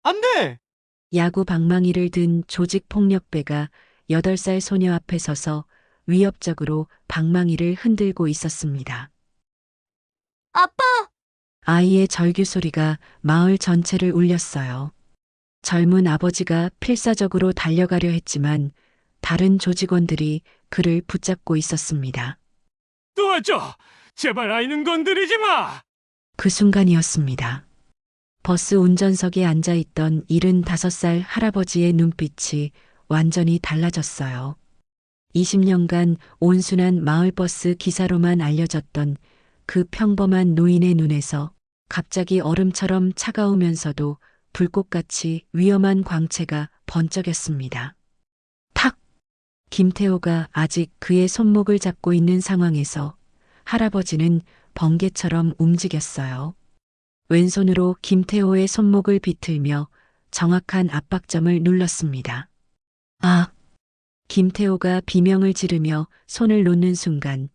안 돼! 야구 방망이를 든 조직폭력배가 8살 소녀 앞에 서서 위협적으로 방망이를 흔들고 있었습니다. 아빠! 아이의 절규 소리가 마을 전체를 울렸어요. 젊은 아버지가 필사적으로 달려가려 했지만 다른 조직원들이 그를 붙잡고 있었습니다. 도와줘! 제발 아이는 건드리지 마! 그 순간이었습니다. 버스 운전석에 앉아 있던 75살 할아버지의 눈빛이 완전히 달라졌어요. 20년간 온순한 마을버스 기사로만 알려졌던 그 평범한 노인의 눈에서 갑자기 얼음처럼 차가우면서도 불꽃같이 위험한 광채가 번쩍였습니다. 탁! 김태호가 아직 그의 손목을 잡고 있는 상황에서 할아버지는 번개처럼 움직였어요. 왼손으로 김태호의 손목을 비틀며 정확한 압박점을 눌렀습니다. 아! 김태호가 비명을 지르며 손을 놓는 순간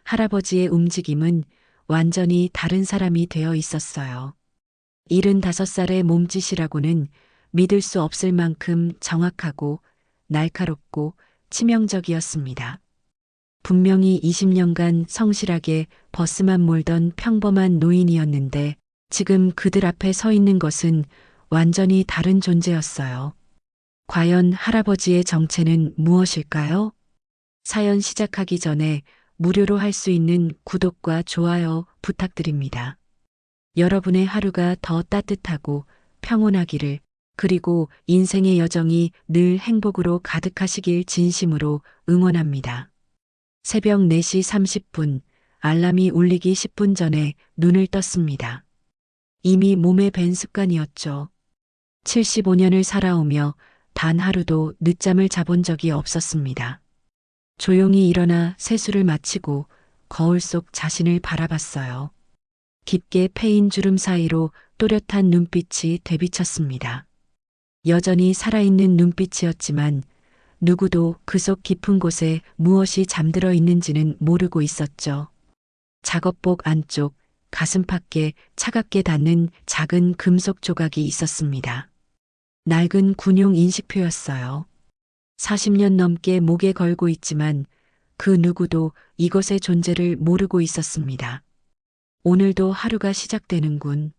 할아버지의 움직임은 완전히 다른 사람이 되어 있었어요. 75살의 몸짓이라고는 믿을 수 없을 만큼 정확하고 날카롭고 치명적이었습니다. 분명히 20년간 성실하게 버스만 몰던 평범한 노인이었는데 지금 그들 앞에 서 있는 것은 완전히 다른 존재였어요. 과연 할아버지의 정체는 무엇일까요? 사연 시작하기 전에 무료로 할 수 있는 구독과 좋아요 부탁드립니다. 여러분의 하루가 더 따뜻하고 평온하기를, 그리고 인생의 여정이 늘 행복으로 가득하시길 진심으로 응원합니다. 새벽 4시 30분, 알람이 울리기 10분 전에 눈을 떴습니다. 이미 몸에 밴 습관이었죠. 75년을 살아오며 단 하루도 늦잠을 자본 적이 없었습니다. 조용히 일어나 세수를 마치고 거울 속 자신을 바라봤어요. 깊게 패인 주름 사이로 또렷한 눈빛이 되비쳤습니다. 여전히 살아있는 눈빛이었지만 누구도 그 속 깊은 곳에 무엇이 잠들어 있는지는 모르고 있었죠. 작업복 안쪽 가슴팍에 차갑게 닿는 작은 금속 조각이 있었습니다. 낡은 군용 인식표였어요. 40년 넘게 목에 걸고 있지만 그 누구도 이것의 존재를 모르고 있었습니다. 오늘도 하루가 시작되는군.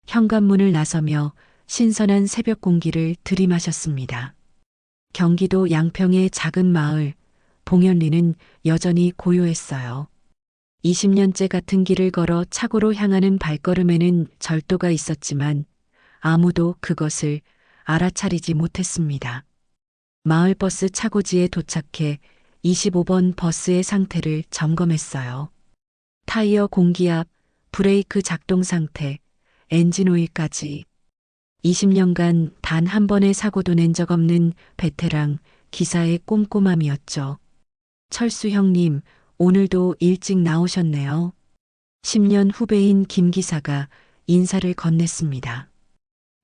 현관문을 나서며 신선한 새벽 공기를 들이마셨습니다. 경기도 양평의 작은 마을, 봉현리는 여전히 고요했어요. 20년째 같은 길을 걸어 차고로 향하는 발걸음에는 절도가 있었지만 아무도 그것을 알아차리지 못했습니다. 마을버스 차고지에 도착해 25번 버스의 상태를 점검했어요. 타이어 공기압, 브레이크 작동 상태, 엔진 오일까지. 20년간 단 한 번의 사고도 낸 적 없는 베테랑 기사의 꼼꼼함이었죠. 철수 형님, 오늘도 일찍 나오셨네요. 10년 후배인 김 기사가 인사를 건넸습니다.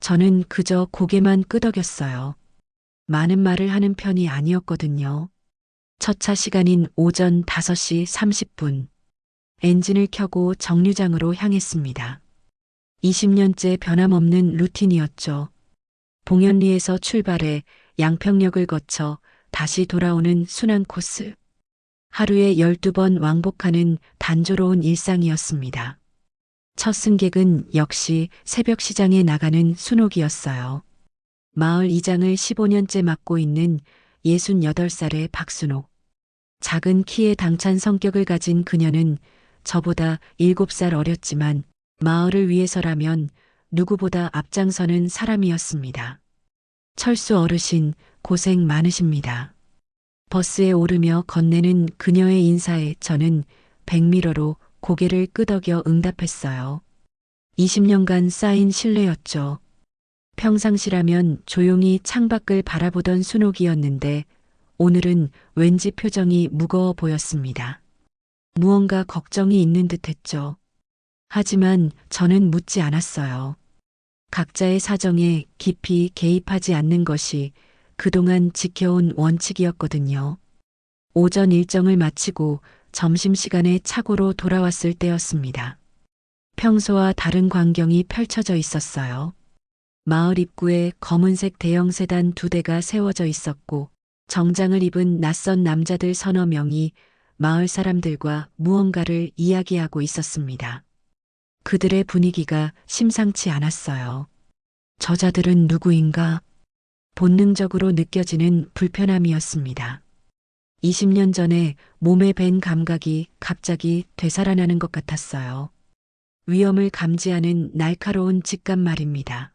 저는 그저 고개만 끄덕였어요. 많은 말을 하는 편이 아니었거든요. 첫 차 시간인 오전 5시 30분. 엔진을 켜고 정류장으로 향했습니다. 20년째 변함없는 루틴이었죠. 봉현리에서 출발해 양평역을 거쳐 다시 돌아오는 순환 코스. 하루에 12번 왕복하는 단조로운 일상이었습니다. 첫 승객은 역시 새벽 시장에 나가는 순옥이었어요. 마을 이장을 15년째 맡고 있는 68살의 박순옥. 작은 키에 당찬 성격을 가진 그녀는 저보다 7살 어렸지만 마을을 위해서라면 누구보다 앞장서는 사람이었습니다. 철수 어르신, 고생 많으십니다. 버스에 오르며 건네는 그녀의 인사에 저는 백미러로 고개를 끄덕여 응답했어요. 20년간 쌓인 신뢰였죠. 평상시라면 조용히 창밖을 바라보던 순옥이었는데 오늘은 왠지 표정이 무거워 보였습니다. 무언가 걱정이 있는 듯 했죠. 하지만 저는 묻지 않았어요. 각자의 사정에 깊이 개입하지 않는 것이 그동안 지켜온 원칙이었거든요. 오전 일정을 마치고 점심시간에 차고로 돌아왔을 때였습니다. 평소와 다른 광경이 펼쳐져 있었어요. 마을 입구에 검은색 대형 세단 2대가 세워져 있었고 정장을 입은 낯선 남자들 서너 명이 마을 사람들과 무언가를 이야기하고 있었습니다. 그들의 분위기가 심상치 않았어요. 저자들은 누구인가? 본능적으로 느껴지는 불편함이었습니다. 20년 전에 몸에 밴 감각이 갑자기 되살아나는 것 같았어요. 위험을 감지하는 날카로운 직감 말입니다.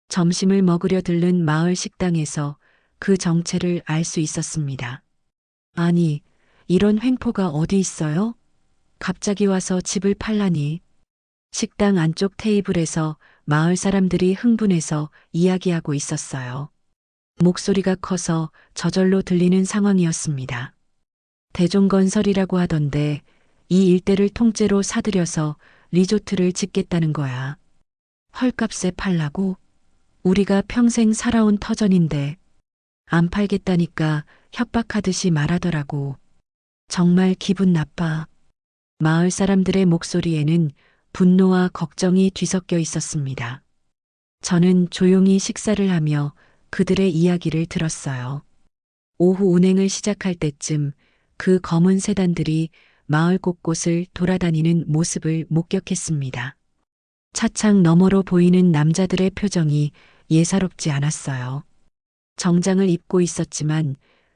점심을 먹으려 들른 마을 식당에서 그 정체를 알 수 있었습니다. 아니, 이런 횡포가 어디 있어요? 갑자기 와서 집을 팔라니. 식당 안쪽 테이블에서 마을 사람들이 흥분해서 이야기하고 있었어요. 목소리가 커서 저절로 들리는 상황이었습니다. 대종건설이라고 하던데 이 일대를 통째로 사들여서 리조트를 짓겠다는 거야. 헐값에 팔라고? 우리가 평생 살아온 터전인데 안 팔겠다니까 협박하듯이 말하더라고. 정말 기분 나빠. 마을 사람들의 목소리에는 분노와 걱정이 뒤섞여 있었습니다. 저는 조용히 식사를 하며 그들의 이야기를 들었어요. 오후 운행을 시작할 때쯤 그 검은 세단들이 마을 곳곳을 돌아다니는 모습을 목격했습니다. 차창 너머로 보이는 남자들의 표정이 예사롭지 않았어요. 정장을 입고 있었지만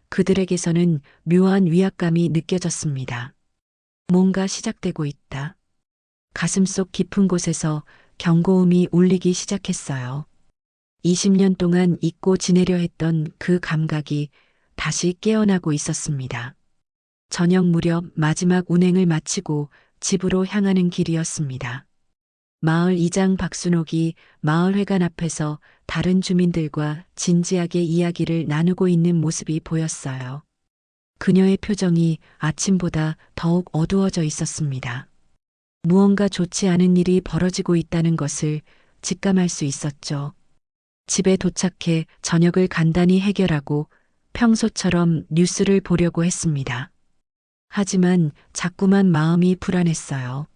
그들에게서는 묘한 위압감이 느껴졌습니다. 뭔가 시작되고 있다. 가슴속 깊은 곳에서 경고음이 울리기 시작했어요. 20년 동안 잊고 지내려 했던 그 감각이 다시 깨어나고 있었습니다. 저녁 무렵 마지막 운행을 마치고 집으로 향하는 길이었습니다. 마을 이장 박순옥이 마을회관 앞에서 다른 주민들과 진지하게 이야기를 나누고 있는 모습이 보였어요. 그녀의 표정이 아침보다 더욱 어두워져 있었습니다. 무언가 좋지 않은 일이 벌어지고 있다는 것을 직감할 수 있었죠. 집에 도착해 저녁을 간단히 해결하고 평소처럼 뉴스를 보려고 했습니다. 하지만 자꾸만 마음이 불안했어요.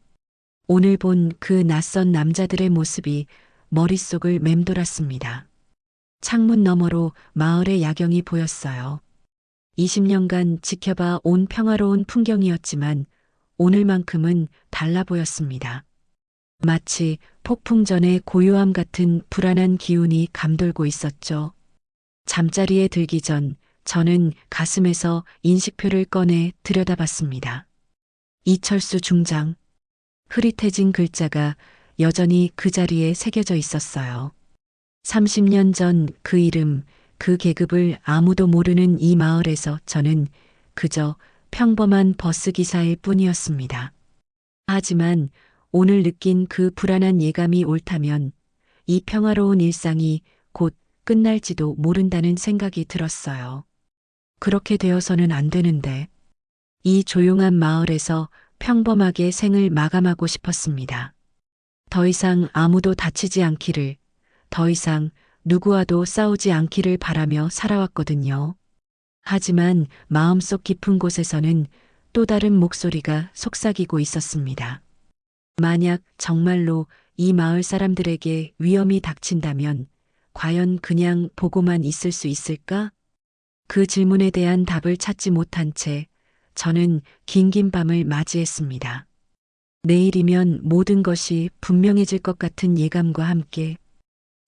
오늘 본 그 낯선 남자들의 모습이 머릿속을 맴돌았습니다. 창문 너머로 마을의 야경이 보였어요. 20년간 지켜봐 온 평화로운 풍경이었지만 오늘만큼은 달라 보였습니다. 마치 폭풍 전의 고요함 같은 불안한 기운이 감돌고 있었죠. 잠자리에 들기 전 저는 가슴에서 인식표를 꺼내 들여다봤습니다. 이철수 중장. 흐릿해진 글자가 여전히 그 자리에 새겨져 있었어요. 30년 전 그 이름, 그 계급을 아무도 모르는 이 마을에서 저는 그저 평범한 버스 기사일 뿐이었습니다. 하지만 오늘 느낀 그 불안한 예감이 옳다면 이 평화로운 일상이 곧 끝날지도 모른다는 생각이 들었어요. 그렇게 되어서는 안 되는데 이 조용한 마을에서 평범하게 생을 마감하고 싶었습니다. 더 이상 아무도 다치지 않기를, 더 이상 누구와도 싸우지 않기를 바라며 살아왔거든요. 하지만 마음속 깊은 곳에서는 또 다른 목소리가 속삭이고 있었습니다. 만약 정말로 이 마을 사람들에게 위험이 닥친다면 과연 그냥 보고만 있을 수 있을까? 그 질문에 대한 답을 찾지 못한 채 저는 긴긴 밤을 맞이했습니다. 내일이면 모든 것이 분명해질 것 같은 예감과 함께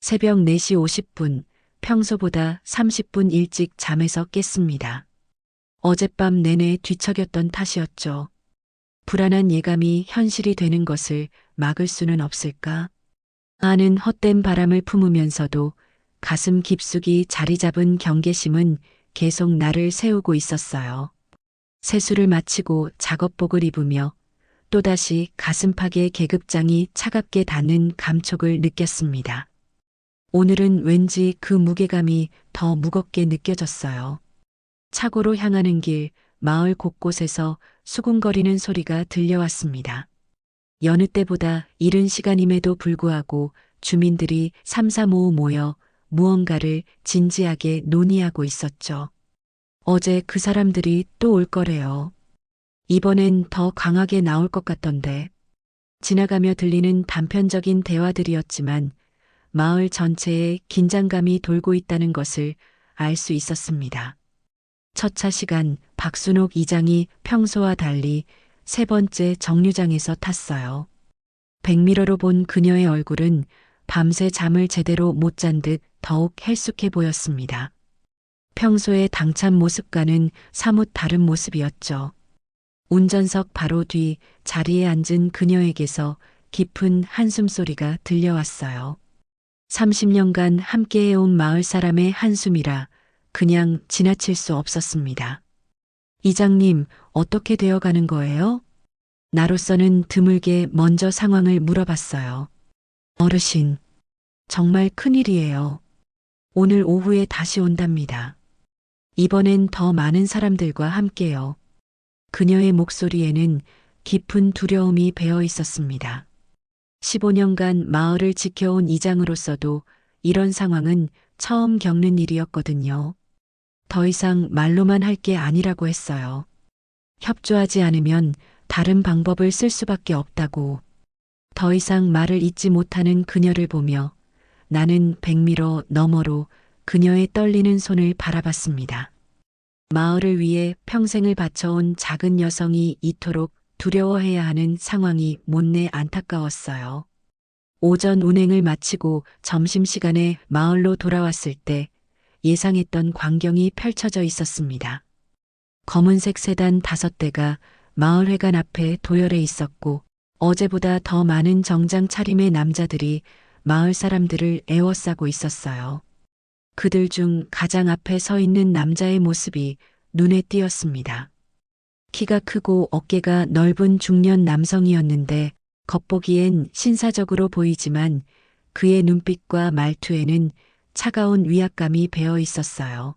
새벽 4시 50분, 평소보다 30분 일찍 잠에서 깼습니다. 어젯밤 내내 뒤척였던 탓이었죠. 불안한 예감이 현실이 되는 것을 막을 수는 없을까? 아는 헛된 바람을 품으면서도 가슴 깊숙이 자리 잡은 경계심은 계속 나를 세우고 있었어요. 세수를 마치고 작업복을 입으며 또다시 가슴팍에 계급장이 차갑게 닿는 감촉을 느꼈습니다. 오늘은 왠지 그 무게감이 더 무겁게 느껴졌어요. 차고로 향하는 길, 마을 곳곳에서 수군거리는 소리가 들려왔습니다. 여느 때보다 이른 시간임에도 불구하고 주민들이 삼삼오오 모여 무언가를 진지하게 논의하고 있었죠. 어제 그 사람들이 또 올 거래요. 이번엔 더 강하게 나올 것 같던데. 지나가며 들리는 단편적인 대화들이었지만 마을 전체에 긴장감이 돌고 있다는 것을 알 수 있었습니다. 첫 차 시간 박순옥 이장이 평소와 달리 세 번째 정류장에서 탔어요. 백미러로 본 그녀의 얼굴은 밤새 잠을 제대로 못 잔 듯 더욱 헬쑥해 보였습니다. 평소의 당찬 모습과는 사뭇 다른 모습이었죠. 운전석 바로 뒤 자리에 앉은 그녀에게서 깊은 한숨 소리가 들려왔어요. 30년간 함께해온 마을 사람의 한숨이라 그냥 지나칠 수 없었습니다. 이장님, 어떻게 되어가는 거예요? 나로서는 드물게 먼저 상황을 물어봤어요. 어르신, 정말 큰일이에요. 오늘 오후에 다시 온답니다. 이번엔 더 많은 사람들과 함께요. 그녀의 목소리에는 깊은 두려움이 배어 있었습니다. 15년간 마을을 지켜온 이장으로서도 이런 상황은 처음 겪는 일이었거든요. 더 이상 말로만 할 게 아니라고 했어요. 협조하지 않으면 다른 방법을 쓸 수밖에 없다고. 더 이상 말을 잇지 못하는 그녀를 보며 나는 백미러 너머로 그녀의 떨리는 손을 바라봤습니다. 마을을 위해 평생을 바쳐온 작은 여성이 이토록 두려워해야 하는 상황이 못내 안타까웠어요. 오전 운행을 마치고 점심시간에 마을로 돌아왔을 때 예상했던 광경이 펼쳐져 있었습니다. 검은색 세단 5대가 마을회관 앞에 도열해 있었고 어제보다 더 많은 정장 차림의 남자들이 마을 사람들을 애워싸고 있었어요. 그들 중 가장 앞에 서 있는 남자의 모습이 눈에 띄었습니다. 키가 크고 어깨가 넓은 중년 남성이었는데 겉보기엔 신사적으로 보이지만 그의 눈빛과 말투에는 차가운 위압감이 배어 있었어요.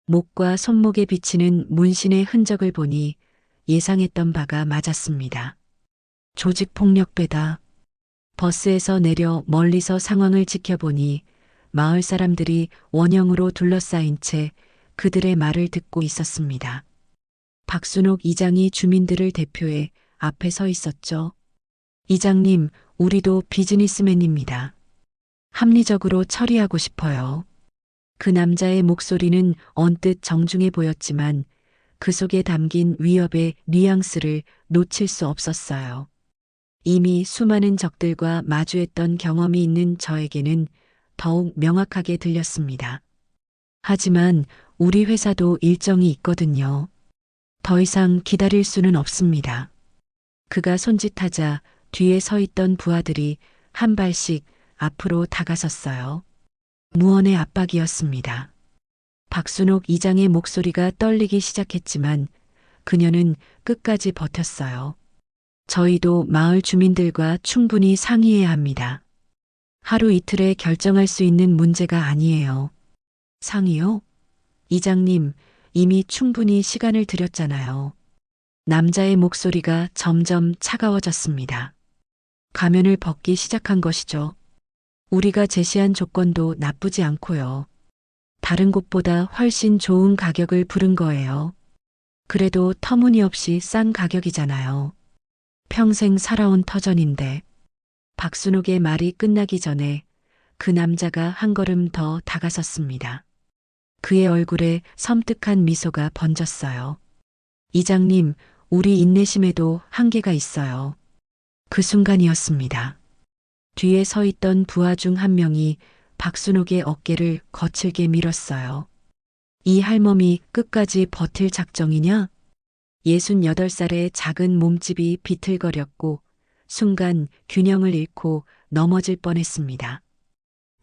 목과 손목에 비치는 문신의 흔적을 보니 예상했던 바가 맞았습니다. 조직폭력배다. 버스에서 내려 멀리서 상황을 지켜보니 마을 사람들이 원형으로 둘러싸인 채 그들의 말을 듣고 있었습니다. 박순옥 이장이 주민들을 대표해 앞에 서 있었죠. 이장님, 우리도 비즈니스맨입니다. 합리적으로 처리하고 싶어요. 그 남자의 목소리는 언뜻 정중해 보였지만 그 속에 담긴 위협의 뉘앙스를 놓칠 수 없었어요. 이미 수많은 적들과 마주했던 경험이 있는 저에게는 더욱 명확하게 들렸습니다. 하지만 우리 회사도 일정이 있거든요. 더 이상 기다릴 수는 없습니다. 그가 손짓하자 뒤에 서 있던 부하들이 한 발씩 앞으로 다가섰어요. 무언의 압박이었습니다. 박순옥 이장의 목소리가 떨리기 시작했지만 그녀는 끝까지 버텼어요. 저희도 마을 주민들과 충분히 상의해야 합니다. 하루 이틀에 결정할 수 있는 문제가 아니에요. 상의요? 이장님, 이미 충분히 시간을 들였잖아요. 남자의 목소리가 점점 차가워졌습니다. 가면을 벗기 시작한 것이죠. 우리가 제시한 조건도 나쁘지 않고요. 다른 곳보다 훨씬 좋은 가격을 부른 거예요. 그래도 터무니없이 싼 가격이잖아요. 평생 살아온 터전인데. 박순옥의 말이 끝나기 전에 그 남자가 한 걸음 더 다가섰습니다. 그의 얼굴에 섬뜩한 미소가 번졌어요. 이장님, 우리 인내심에도 한계가 있어요. 그 순간이었습니다. 뒤에 서 있던 부하 중 한 명이 박순옥의 어깨를 거칠게 밀었어요. 이 할멈이 끝까지 버틸 작정이냐? 68살의 작은 몸집이 비틀거렸고 순간 균형을 잃고 넘어질 뻔했습니다.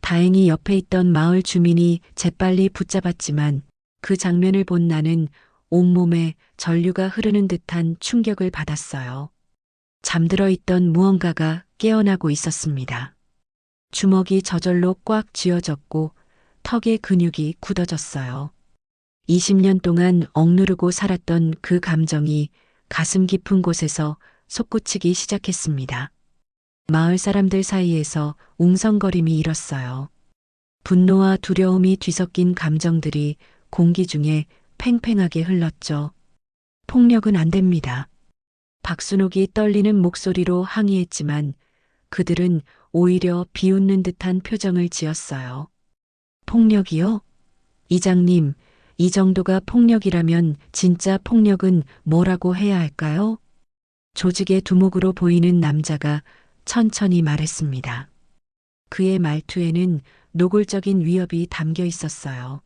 다행히 옆에 있던 마을 주민이 재빨리 붙잡았지만 그 장면을 본 나는 온몸에 전류가 흐르는 듯한 충격을 받았어요. 잠들어 있던 무언가가 깨어나고 있었습니다. 주먹이 저절로 꽉 쥐어졌고 턱의 근육이 굳어졌어요. 20년 동안 억누르고 살았던 그 감정이 가슴 깊은 곳에서 솟구치기 시작했습니다. 마을 사람들 사이에서 웅성거림이 일었어요. 분노와 두려움이 뒤섞인 감정들이 공기 중에 팽팽하게 흘렀죠. 폭력은 안 됩니다. 박순옥이 떨리는 목소리로 항의했지만 그들은 오히려 비웃는 듯한 표정을 지었어요. 폭력이요? 이장님, 이 정도가 폭력이라면 진짜 폭력은 뭐라고 해야 할까요? 조직의 두목으로 보이는 남자가 천천히 말했습니다. 그의 말투에는 노골적인 위협이 담겨 있었어요.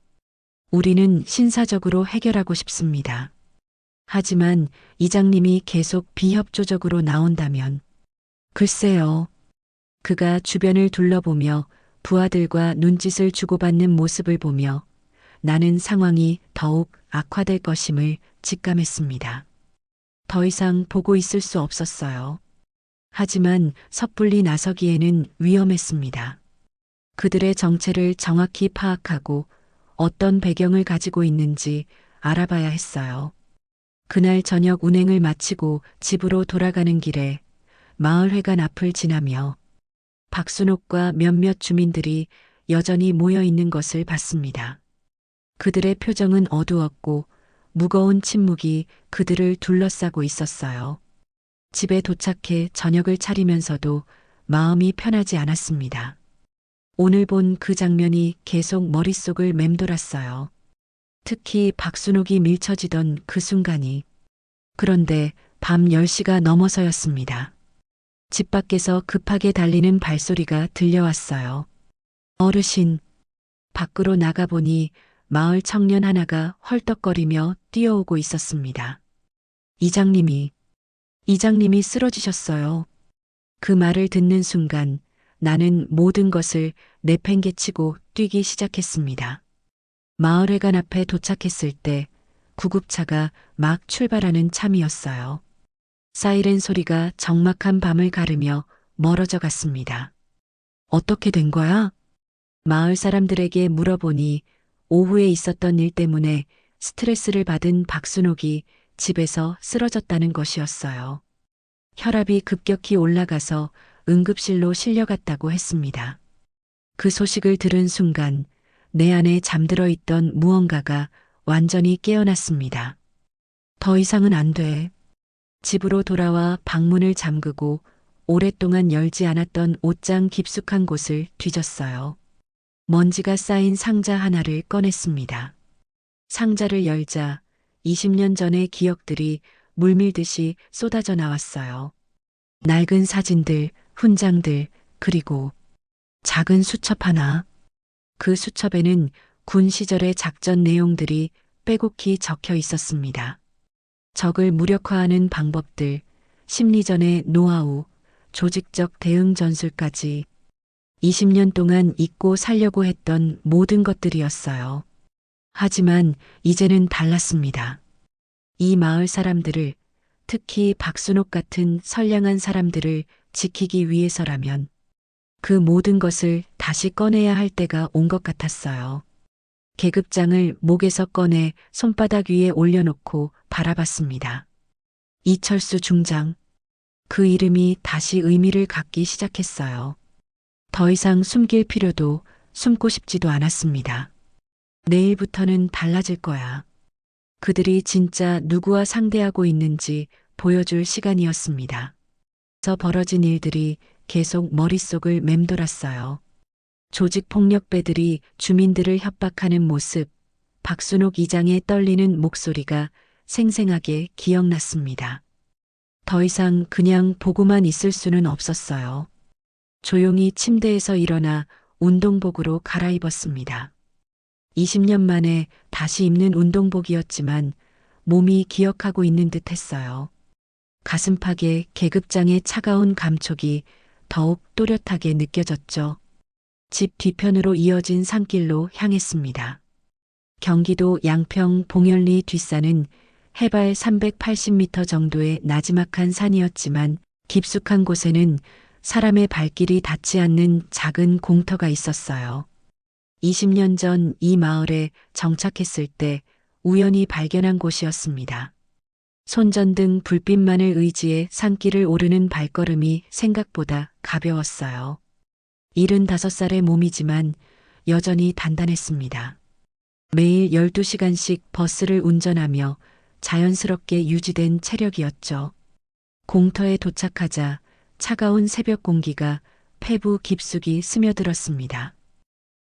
우리는 신사적으로 해결하고 싶습니다. 하지만 이장님이 계속 비협조적으로 나온다면, 글쎄요. 그가 주변을 둘러보며 부하들과 눈짓을 주고받는 모습을 보며 나는 상황이 더욱 악화될 것임을 직감했습니다. 더 이상 보고 있을 수 없었어요. 하지만 섣불리 나서기에는 위험했습니다. 그들의 정체를 정확히 파악하고 어떤 배경을 가지고 있는지 알아봐야 했어요. 그날 저녁 운행을 마치고 집으로 돌아가는 길에 마을회관 앞을 지나며 박순옥과 몇몇 주민들이 여전히 모여 있는 것을 봤습니다. 그들의 표정은 어두웠고 무거운 침묵이 그들을 둘러싸고 있었어요. 집에 도착해 저녁을 차리면서도 마음이 편하지 않았습니다. 오늘 본 그 장면이 계속 머릿속을 맴돌았어요. 특히 박순옥이 밀쳐지던 그 순간이. 그런데 밤 10시가 넘어서였습니다. 집 밖에서 급하게 달리는 발소리가 들려왔어요. 어르신. 밖으로 나가보니 마을 청년 하나가 헐떡거리며 뛰어오고 있었습니다. 이장님이 쓰러지셨어요. 그 말을 듣는 순간 나는 모든 것을 내팽개치고 뛰기 시작했습니다. 마을회관 앞에 도착했을 때 구급차가 막 출발하는 참이었어요. 사이렌 소리가 적막한 밤을 가르며 멀어져 갔습니다. 어떻게 된 거야? 마을 사람들에게 물어보니 오후에 있었던 일 때문에 스트레스를 받은 박순옥이 집에서 쓰러졌다는 것이었어요. 혈압이 급격히 올라가서 응급실로 실려갔다고 했습니다. 그 소식을 들은 순간 내 안에 잠들어 있던 무언가가 완전히 깨어났습니다. 더 이상은 안 돼. 집으로 돌아와 방문을 잠그고 오랫동안 열지 않았던 옷장 깊숙한 곳을 뒤졌어요. 먼지가 쌓인 상자 하나를 꺼냈습니다. 상자를 열자 20년 전의 기억들이 물밀듯이 쏟아져 나왔어요. 낡은 사진들, 훈장들, 그리고 작은 수첩 하나. 그 수첩에는 군 시절의 작전 내용들이 빼곡히 적혀 있었습니다. 적을 무력화하는 방법들, 심리전의 노하우, 조직적 대응 전술까지 20년 동안 잊고 살려고 했던 모든 것들이었어요. 하지만 이제는 달랐습니다. 이 마을 사람들을, 특히 박순옥 같은 선량한 사람들을 지키기 위해서라면 그 모든 것을 다시 꺼내야 할 때가 온 것 같았어요. 계급장을 목에서 꺼내 손바닥 위에 올려놓고 바라봤습니다. 이철수 중장. 그 이름이 다시 의미를 갖기 시작했어요. 더 이상 숨길 필요도 숨고 싶지도 않았습니다. 내일부터는 달라질 거야. 그들이 진짜 누구와 상대하고 있는지 보여줄 시간이었습니다. 그래서 벌어진 일들이 계속 머릿속을 맴돌았어요. 조직폭력배들이 주민들을 협박하는 모습, 박순옥 이장의 떨리는 목소리가 생생하게 기억났습니다. 더 이상 그냥 보고만 있을 수는 없었어요. 조용히 침대에서 일어나 운동복으로 갈아입었습니다. 20년 만에 다시 입는 운동복이었지만 몸이 기억하고 있는 듯 했어요. 가슴팍에 계급장의 차가운 감촉이 더욱 또렷하게 느껴졌죠. 집 뒤편으로 이어진 산길로 향했습니다. 경기도 양평 봉현리 뒷산은 해발 380m 정도의 나지막한 산이었지만 깊숙한 곳에는 사람의 발길이 닿지 않는 작은 공터가 있었어요. 20년 전 이 마을에 정착했을 때 우연히 발견한 곳이었습니다. 손전등 불빛만을 의지해 산길을 오르는 발걸음이 생각보다 가벼웠어요. 75살의 몸이지만 여전히 단단했습니다. 매일 12시간씩 버스를 운전하며 자연스럽게 유지된 체력이었죠. 공터에 도착하자 차가운 새벽 공기가 폐부 깊숙이 스며들었습니다.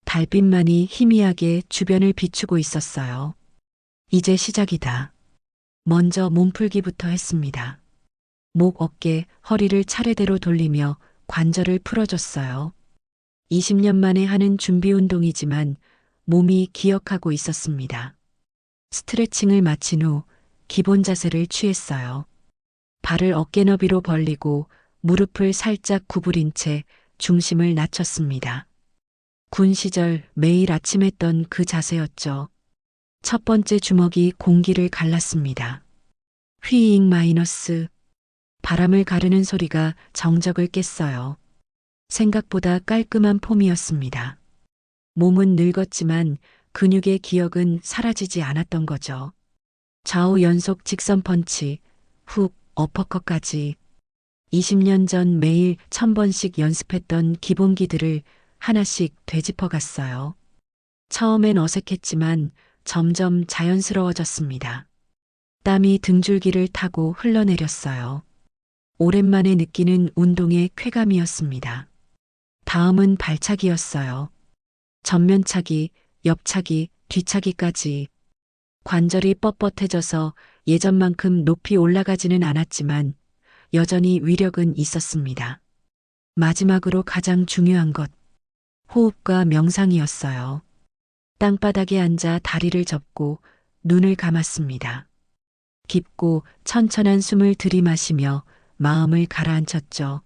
달빛만이 희미하게 주변을 비추고 있었어요. 이제 시작이다. 먼저 몸풀기부터 했습니다. 목, 어깨, 허리를 차례대로 돌리며 관절을 풀어줬어요. 20년 만에 하는 준비 운동이지만 몸이 기억하고 있었습니다. 스트레칭을 마친 후 기본 자세를 취했어요. 발을 어깨 너비로 벌리고 무릎을 살짝 구부린 채 중심을 낮췄습니다. 군 시절 매일 아침 했던 그 자세였죠. 첫 번째 주먹이 공기를 갈랐습니다. 휘잉 마이너스. 바람을 가르는 소리가 정적을 깼어요. 생각보다 깔끔한 폼이었습니다. 몸은 늙었지만 근육의 기억은 사라지지 않았던 거죠. 좌우 연속 직선 펀치, 훅, 어퍼컷까지 20년 전 매일 1000번씩 연습했던 기본기들을 하나씩 되짚어 갔어요. 처음엔 어색했지만 점점 자연스러워졌습니다. 땀이 등줄기를 타고 흘러내렸어요. 오랜만에 느끼는 운동의 쾌감이었습니다. 다음은 발차기였어요. 전면차기, 옆차기, 뒤차기까지. 관절이 뻣뻣해져서 예전만큼 높이 올라가지는 않았지만 여전히 위력은 있었습니다. 마지막으로 가장 중요한 것, 호흡과 명상이었어요. 땅바닥에 앉아 다리를 접고 눈을 감았습니다. 깊고 천천한 숨을 들이마시며 마음을 가라앉혔죠.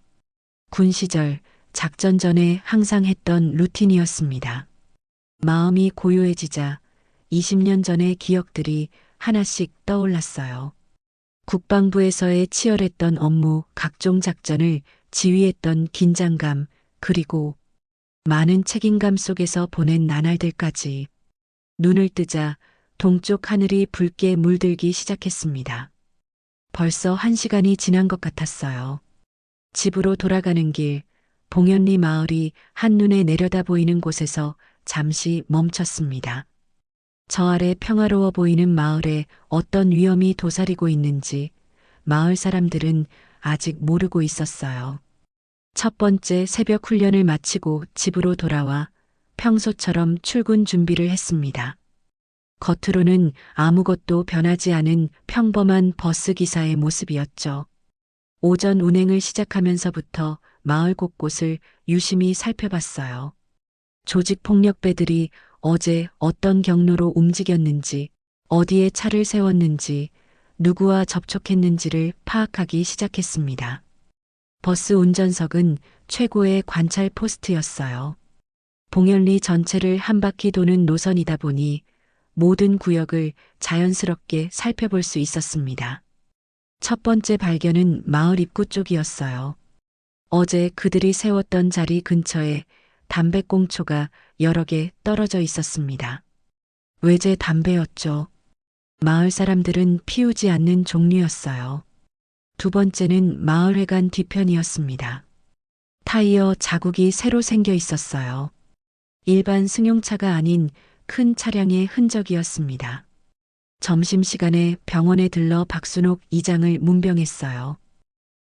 군 시절 작전 전에 항상 했던 루틴이었습니다. 마음이 고요해지자 20년 전의 기억들이 하나씩 떠올랐어요. 국방부에서의 치열했던 업무, 각종 작전을 지휘했던 긴장감, 그리고 많은 책임감 속에서 보낸 나날들까지. 눈을 뜨자 동쪽 하늘이 붉게 물들기 시작했습니다. 벌써 1시간이 지난 것 같았어요. 집으로 돌아가는 길, 봉현리 마을이 한눈에 내려다 보이는 곳에서 잠시 멈췄습니다. 저 아래 평화로워 보이는 마을에 어떤 위험이 도사리고 있는지 마을 사람들은 아직 모르고 있었어요. 첫 번째 새벽 훈련을 마치고 집으로 돌아와 평소처럼 출근 준비를 했습니다. 겉으로는 아무것도 변하지 않은 평범한 버스 기사의 모습이었죠. 오전 운행을 시작하면서부터 마을 곳곳을 유심히 살펴봤어요. 조직폭력배들이 어제 어떤 경로로 움직였는지, 어디에 차를 세웠는지, 누구와 접촉했는지를 파악하기 시작했습니다. 버스 운전석은 최고의 관찰 포스트였어요. 봉현리 전체를 한 바퀴 도는 노선이다 보니 모든 구역을 자연스럽게 살펴볼 수 있었습니다. 첫 번째 발견은 마을 입구 쪽이었어요. 어제 그들이 세웠던 자리 근처에 담배꽁초가 여러 개 떨어져 있었습니다. 외제 담배였죠. 마을 사람들은 피우지 않는 종류였어요. 두 번째는 마을회관 뒤편이었습니다. 타이어 자국이 새로 생겨 있었어요. 일반 승용차가 아닌 큰 차량의 흔적이었습니다. 점심시간에 병원에 들러 박순옥 이장을 문병했어요.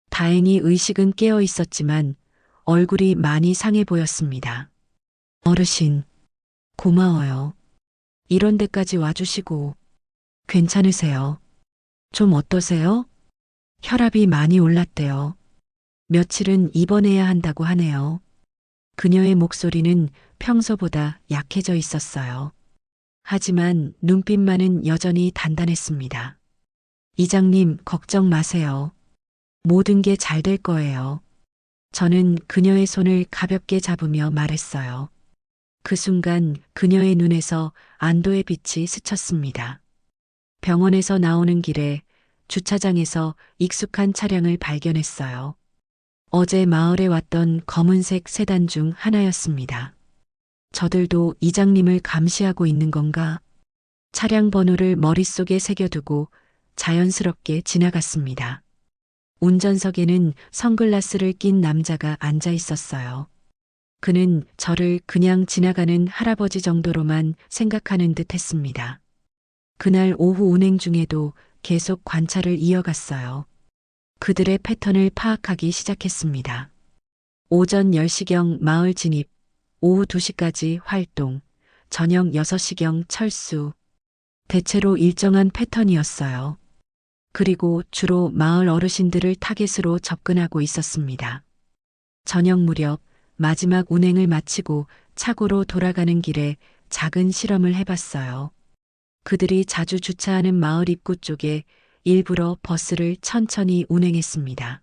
다행히 의식은 깨어 있었지만 얼굴이 많이 상해 보였습니다. 어르신, 고마워요. 이런 데까지 와주시고. 괜찮으세요? 좀 어떠세요? 혈압이 많이 올랐대요. 며칠은 입원해야 한다고 하네요. 그녀의 목소리는 평소보다 약해져 있었어요. 하지만 눈빛만은 여전히 단단했습니다. 이장님, 걱정 마세요. 모든 게 잘 될 거예요. 저는 그녀의 손을 가볍게 잡으며 말했어요. 그 순간 그녀의 눈에서 안도의 빛이 스쳤습니다. 병원에서 나오는 길에 주차장에서 익숙한 차량을 발견했어요. 어제 마을에 왔던 검은색 세단 중 하나였습니다. 저들도 이장님을 감시하고 있는 건가? 차량 번호를 머릿속에 새겨두고 자연스럽게 지나갔습니다. 운전석에는 선글라스를 낀 남자가 앉아 있었어요. 그는 저를 그냥 지나가는 할아버지 정도로만 생각하는 듯 했습니다. 그날 오후 운행 중에도 계속 관찰을 이어갔어요. 그들의 패턴을 파악하기 시작했습니다. 오전 10시경 마을 진입, 오후 2시까지 활동, 저녁 6시경 철수. 대체로 일정한 패턴이었어요. 그리고 주로 마을 어르신들을 타겟으로 접근하고 있었습니다. 저녁 무렵 마지막 운행을 마치고 차고로 돌아가는 길에 작은 실험을 해봤어요. 그들이 자주 주차하는 마을 입구 쪽에 일부러 버스를 천천히 운행했습니다.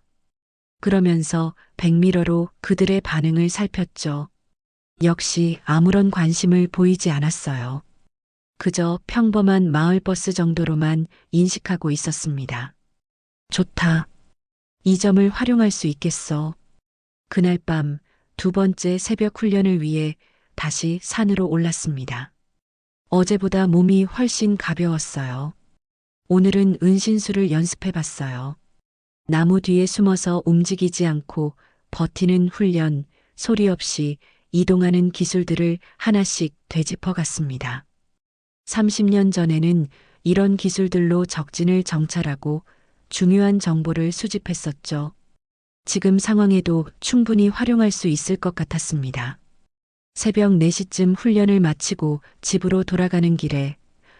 그러면서 백미러로 그들의 반응을 살폈죠. 역시 아무런 관심을 보이지 않았어요. 그저 평범한 마을버스 정도로만 인식하고 있었습니다. 좋다. 이 점을 활용할 수 있겠어. 그날 밤 2번째 새벽 훈련을 위해 다시 산으로 올랐습니다. 어제보다 몸이 훨씬 가벼웠어요. 오늘은 은신술을 연습해 봤어요. 나무 뒤에 숨어서 움직이지 않고 버티는 훈련, 소리 없이 이동하는 기술들을 하나씩 되짚어 갔습니다. 30년 전에는 이런 기술들로 적진을 정찰하고 중요한 정보를 수집했었죠. 지금 상황에도 충분히 활용할 수 있을 것 같았습니다. 새벽 4시쯤 훈련을 마치고 집으로 돌아가는 길에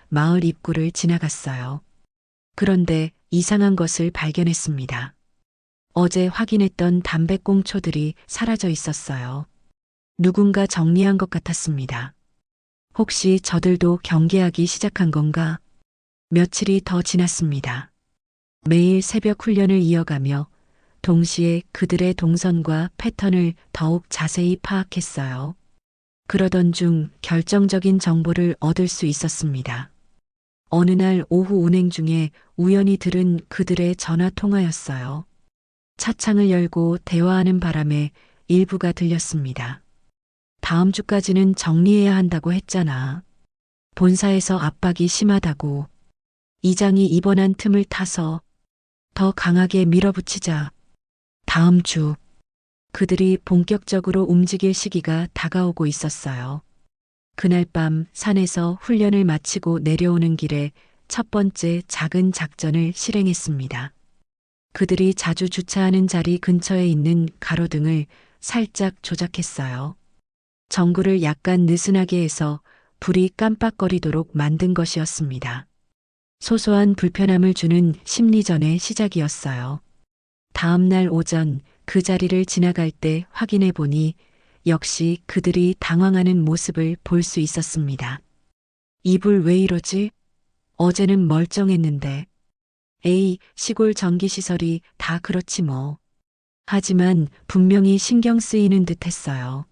마을 입구를 지나갔어요. 그런데 이상한 것을 발견했습니다. 어제 확인했던 담배꽁초들이 사라져 있었어요. 누군가 정리한 것 같았습니다. 혹시 저들도 경계하기 시작한 건가? 며칠이 더 지났습니다. 매일 새벽 훈련을 이어가며 동시에 그들의 동선과 패턴을 더욱 자세히 파악했어요. 그러던 중 결정적인 정보를 얻을 수 있었습니다. 어느 날 오후 운행 중에 우연히 들은 그들의 전화 통화였어요. 차창을 열고 대화하는 바람에 일부가 들렸습니다. 다음 주까지는 정리해야 한다고 했잖아. 본사에서 압박이 심하다고. 이장이 입원한 틈을 타서 더 강하게 밀어붙이자. 다음 주. 그들이 본격적으로 움직일 시기가 다가오고 있었어요. 그날 밤 산에서 훈련을 마치고 내려오는 길에 첫 번째 작은 작전을 실행했습니다. 그들이 자주 주차하는 자리 근처에 있는 가로등을 살짝 조작했어요. 전구를 약간 느슨하게 해서 불이 깜빡거리도록 만든 것이었습니다. 소소한 불편함을 주는 심리전의 시작이었어요. 다음 날 오전 그 자리를 지나갈 때 확인해 보니 역시 그들이 당황하는 모습을 볼 수 있었습니다. 이 불 왜 이러지? 어제는 멀쩡했는데. 에이, 시골 전기시설이 다 그렇지 뭐. 하지만 분명히 신경 쓰이는 듯 했어요.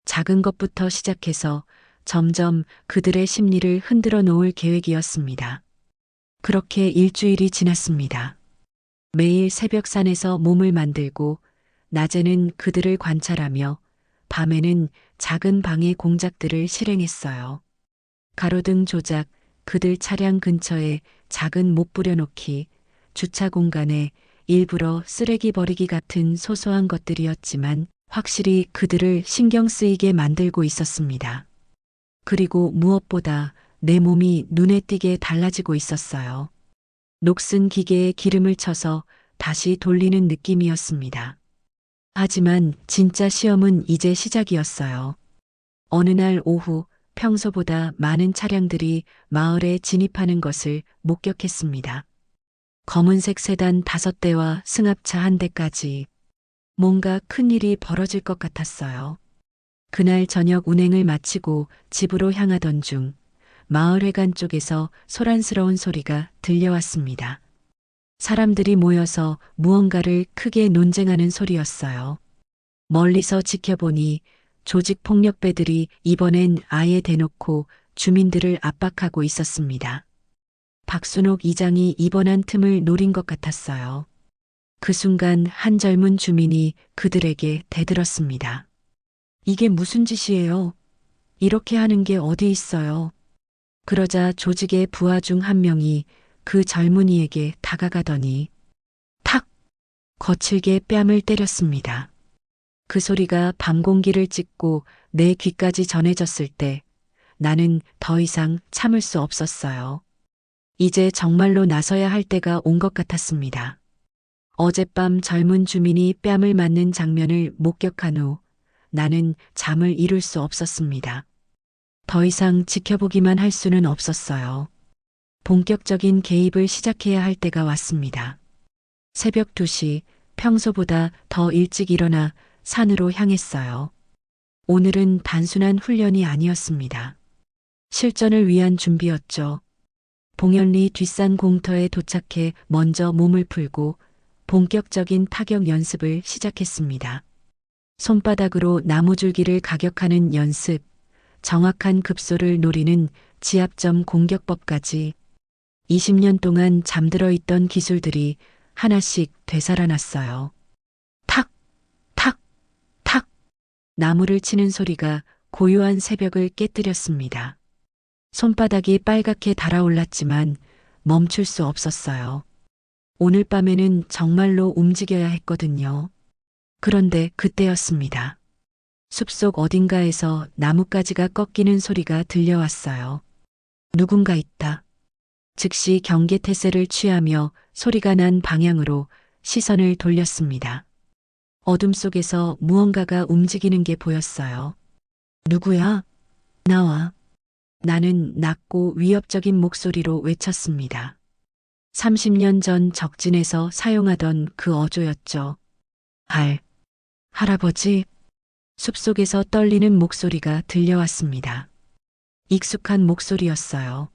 작은 것부터 시작해서 점점 그들의 심리를 흔들어 놓을 계획이었습니다. 그렇게 일주일이 지났습니다. 매일 새벽 산에서 몸을 만들고 낮에는 그들을 관찰하며 밤에는 작은 방해 공작들을 실행했어요. 가로등 조작, 그들 차량 근처에 작은 못 뿌려놓기, 주차 공간에 일부러 쓰레기 버리기 같은 소소한 것들이었지만 확실히 그들을 신경 쓰이게 만들고 있었습니다. 그리고 무엇보다 내 몸이 눈에 띄게 달라지고 있었어요. 녹슨 기계에 기름을 쳐서 다시 돌리는 느낌이었습니다. 하지만 진짜 시험은 이제 시작이었어요. 어느 날 오후 평소보다 많은 차량들이 마을에 진입하는 것을 목격했습니다. 검은색 세단 5대와 승합차 1대까지. 뭔가 큰일이 벌어질 것 같았어요. 그날 저녁 운행을 마치고 집으로 향하던 중 마을 회관 쪽에서 소란스러운 소리가 들려왔습니다. 사람들이 모여서 무언가를 크게 논쟁하는 소리였어요. 멀리서 지켜보니 조직폭력배들이 이번엔 아예 대놓고 주민들을 압박하고 있었습니다. 박순옥 이장이 입원한 틈을 노린 것 같았어요. 그 순간 한 젊은 주민이 그들에게 대들었습니다. 이게 무슨 짓이에요? 이렇게 하는 게 어디 있어요? 그러자 조직의 부하 중 한 명이 그 젊은이에게 다가가더니 탁! 거칠게 뺨을 때렸습니다. 그 소리가 밤 공기를 찢고 내 귀까지 전해졌을 때 나는 더 이상 참을 수 없었어요. 이제 정말로 나서야 할 때가 온 것 같았습니다. 어젯밤 젊은 주민이 뺨을 맞는 장면을 목격한 후 나는 잠을 이룰 수 없었습니다. 더 이상 지켜보기만 할 수는 없었어요. 본격적인 개입을 시작해야 할 때가 왔습니다. 새벽 2시, 평소보다 더 일찍 일어나 산으로 향했어요. 오늘은 단순한 훈련이 아니었습니다. 실전을 위한 준비였죠. 봉현리 뒷산 공터에 도착해 먼저 몸을 풀고 본격적인 타격 연습을 시작했습니다. 손바닥으로 나무줄기를 가격하는 연습, 정확한 급소를 노리는 지압점 공격법까지 20년 동안 잠들어 있던 기술들이 하나씩 되살아났어요. 탁, 탁, 탁. 나무를 치는 소리가 고요한 새벽을 깨뜨렸습니다. 손바닥이 빨갛게 달아올랐지만 멈출 수 없었어요. 오늘 밤에는 정말로 움직여야 했거든요. 그런데 그때였습니다. 숲속 어딘가에서 나뭇가지가 꺾이는 소리가 들려왔어요. 누군가 있다. 즉시 경계태세를 취하며 소리가 난 방향으로 시선을 돌렸습니다. 어둠 속에서 무언가가 움직이는 게 보였어요. 누구야? 나와. 나는 낮고 위협적인 목소리로 외쳤습니다. 30년 전 적진에서 사용하던 그 어조였죠. 할아버지. 숲속에서 떨리는 목소리가 들려왔습니다. 익숙한 목소리였어요.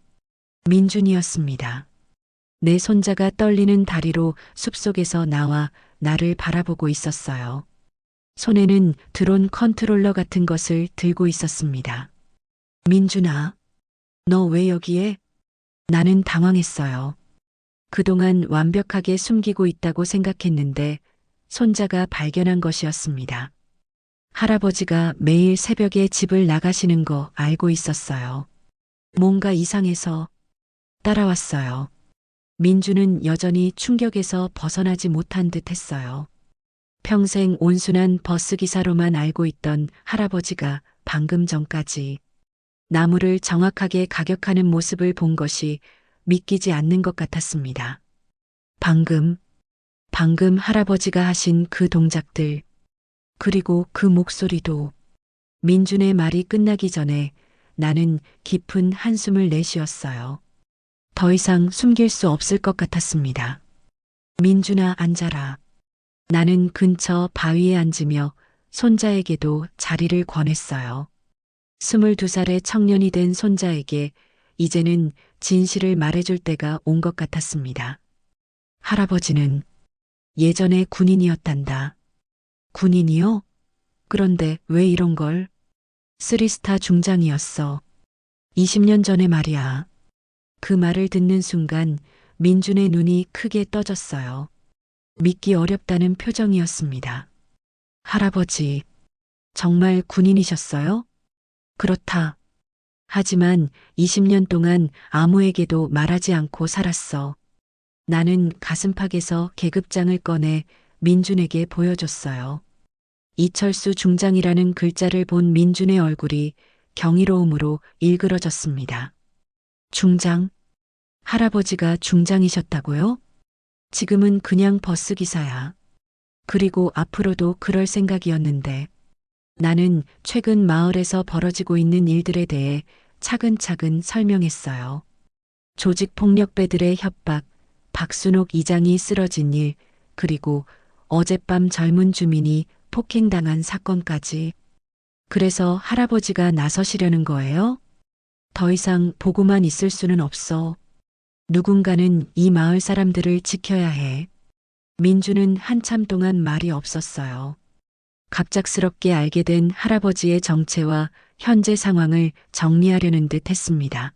민준이었습니다. 내 손자가 떨리는 다리로 숲속에서 나와 나를 바라보고 있었어요. 손에는 드론 컨트롤러 같은 것을 들고 있었습니다. 민준아, 너 왜 여기에? 나는 당황했어요. 그동안 완벽하게 숨기고 있다고 생각했는데 손자가 발견한 것이었습니다. 할아버지가 매일 새벽에 집을 나가시는 거 알고 있었어요. 뭔가 이상해서 따라왔어요. 민주는 여전히 충격에서 벗어나지 못한 듯 했어요. 평생 온순한 버스 기사로만 알고 있던 할아버지가 방금 전까지 나무를 정확하게 가격하는 모습을 본 것이 믿기지 않는 것 같았습니다. 방금 할아버지가 하신 그 동작들, 그리고 그 목소리도. 민준의 말이 끝나기 전에 나는 깊은 한숨을 내쉬었어요. 더 이상 숨길 수 없을 것 같았습니다. 민준아, 앉아라. 나는 근처 바위에 앉으며 손자에게도 자리를 권했어요. 22살의 청년이 된 손자에게 이제는 진실을 말해줄 때가 온 것 같았습니다. 할아버지는 예전에 군인이었단다. 군인이요? 그런데 왜 이런 걸? 3스타 중장이었어. 20년 전에 말이야. 그 말을 듣는 순간 민준의 눈이 크게 떠졌어요. 믿기 어렵다는 표정이었습니다. 할아버지, 정말 군인이셨어요? 그렇다. 하지만 20년 동안 아무에게도 말하지 않고 살았어. 나는 가슴팍에서 계급장을 꺼내 민준에게 보여줬어요. 이철수 중장이라는 글자를 본 민준의 얼굴이 경이로움으로 일그러졌습니다. 중장? 할아버지가 중장이셨다고요? 지금은 그냥 버스 기사야. 그리고 앞으로도 그럴 생각이었는데 나는 최근 마을에서 벌어지고 있는 일들에 대해 차근차근 설명했어요. 조직폭력배들의 협박, 박순옥 이장이 쓰러진 일, 그리고 어젯밤 젊은 주민이 폭행당한 사건까지. 그래서 할아버지가 나서시려는 거예요? 더 이상 보고만 있을 수는 없어. 누군가는 이 마을 사람들을 지켜야 해. 민주는 한참 동안 말이 없었어요. 갑작스럽게 알게 된 할아버지의 정체와 현재 상황을 정리하려는 듯 했습니다.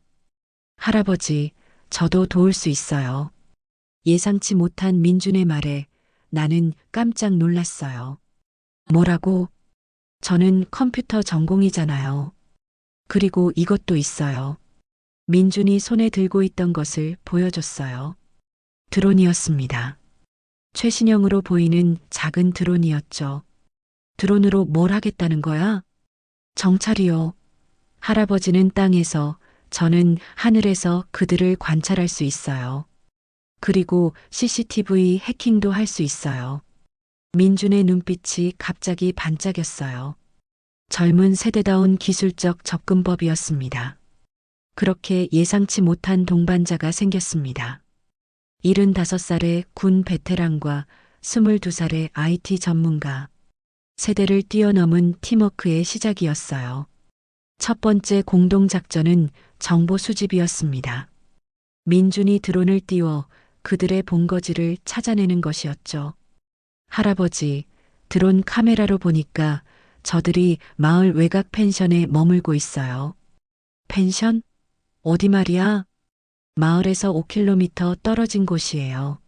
할아버지, 저도 도울 수 있어요. 예상치 못한 민준의 말에 나는 깜짝 놀랐어요. 뭐라고? 저는 컴퓨터 전공이잖아요. 그리고 이것도 있어요. 민준이 손에 들고 있던 것을 보여줬어요. 드론이었습니다. 최신형으로 보이는 작은 드론이었죠. 드론으로 뭘 하겠다는 거야? 정찰이요. 할아버지는 땅에서, 저는 하늘에서 그들을 관찰할 수 있어요. 그리고 CCTV 해킹도 할 수 있어요. 민준의 눈빛이 갑자기 반짝였어요. 젊은 세대다운 기술적 접근법이었습니다. 그렇게 예상치 못한 동반자가 생겼습니다. 75살의 군 베테랑과 22살의 IT 전문가. 세대를 뛰어넘은 팀워크의 시작이었어요. 첫 번째 공동작전은 정보 수집이었습니다. 민준이 드론을 띄워 그들의 본거지를 찾아내는 것이었죠. 할아버지, 드론 카메라로 보니까 저들이 마을 외곽 펜션에 머물고 있어요. 펜션? 어디 말이야? 마을에서 5km 떨어진 곳이에요.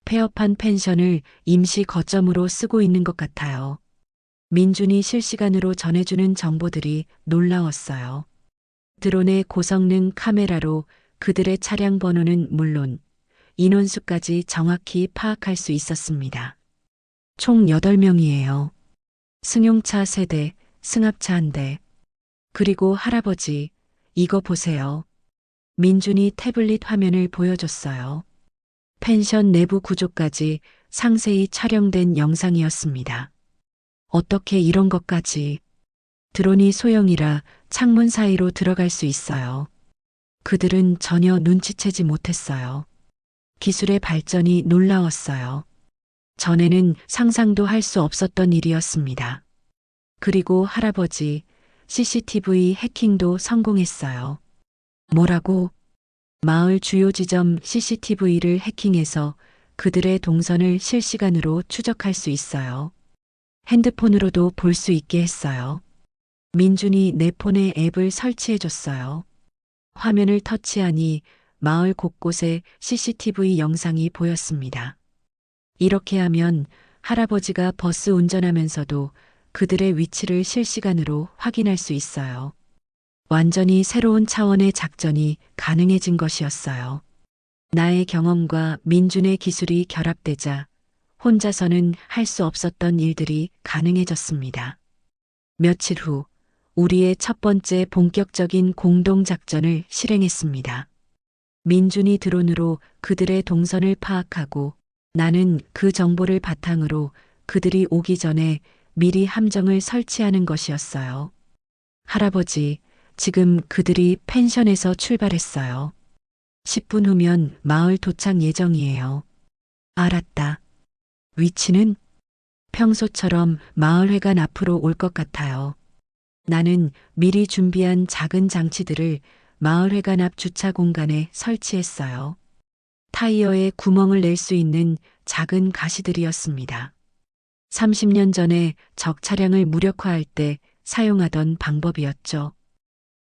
폐업한 펜션을 임시 거점으로 쓰고 있는 것 같아요. 민준이 실시간으로 전해주는 정보들이 놀라웠어요. 드론의 고성능 카메라로 그들의 차량 번호는 물론 인원수까지 정확히 파악할 수 있었습니다. 총 8명이에요. 승용차 3대, 승합차 1대. 그리고 할아버지, 이거 보세요. 민준이 태블릿 화면을 보여줬어요. 펜션 내부 구조까지 상세히 촬영된 영상이었습니다. 어떻게 이런 것까지. 드론이 소형이라 창문 사이로 들어갈 수 있어요. 그들은 전혀 눈치채지 못했어요. 기술의 발전이 놀라웠어요. 전에는 상상도 할 수 없었던 일이었습니다. 그리고 할아버지, CCTV 해킹도 성공했어요. 뭐라고? 마을 주요 지점 CCTV를 해킹해서 그들의 동선을 실시간으로 추적할 수 있어요. 핸드폰으로도 볼 수 있게 했어요. 민준이 내 폰에 앱을 설치해줬어요. 화면을 터치하니 마을 곳곳에 CCTV 영상이 보였습니다. 이렇게 하면 할아버지가 버스 운전하면서도 그들의 위치를 실시간으로 확인할 수 있어요. 완전히 새로운 차원의 작전이 가능해진 것이었어요. 나의 경험과 민준의 기술이 결합되자 혼자서는 할 수 없었던 일들이 가능해졌습니다. 며칠 후 우리의 첫 번째 본격적인 공동작전을 실행했습니다. 민준이 드론으로 그들의 동선을 파악하고 나는 그 정보를 바탕으로 그들이 오기 전에 미리 함정을 설치하는 것이었어요. 할아버지, 지금 그들이 펜션에서 출발했어요. 10분 후면 마을 도착 예정이에요. 알았다. 위치는? 평소처럼 마을회관 앞으로 올 것 같아요. 나는 미리 준비한 작은 장치들을 마을회관 앞 주차 공간에 설치했어요. 타이어에 구멍을 낼 수 있는 작은 가시들이었습니다. 30년 전에 적 차량을 무력화할 때 사용하던 방법이었죠.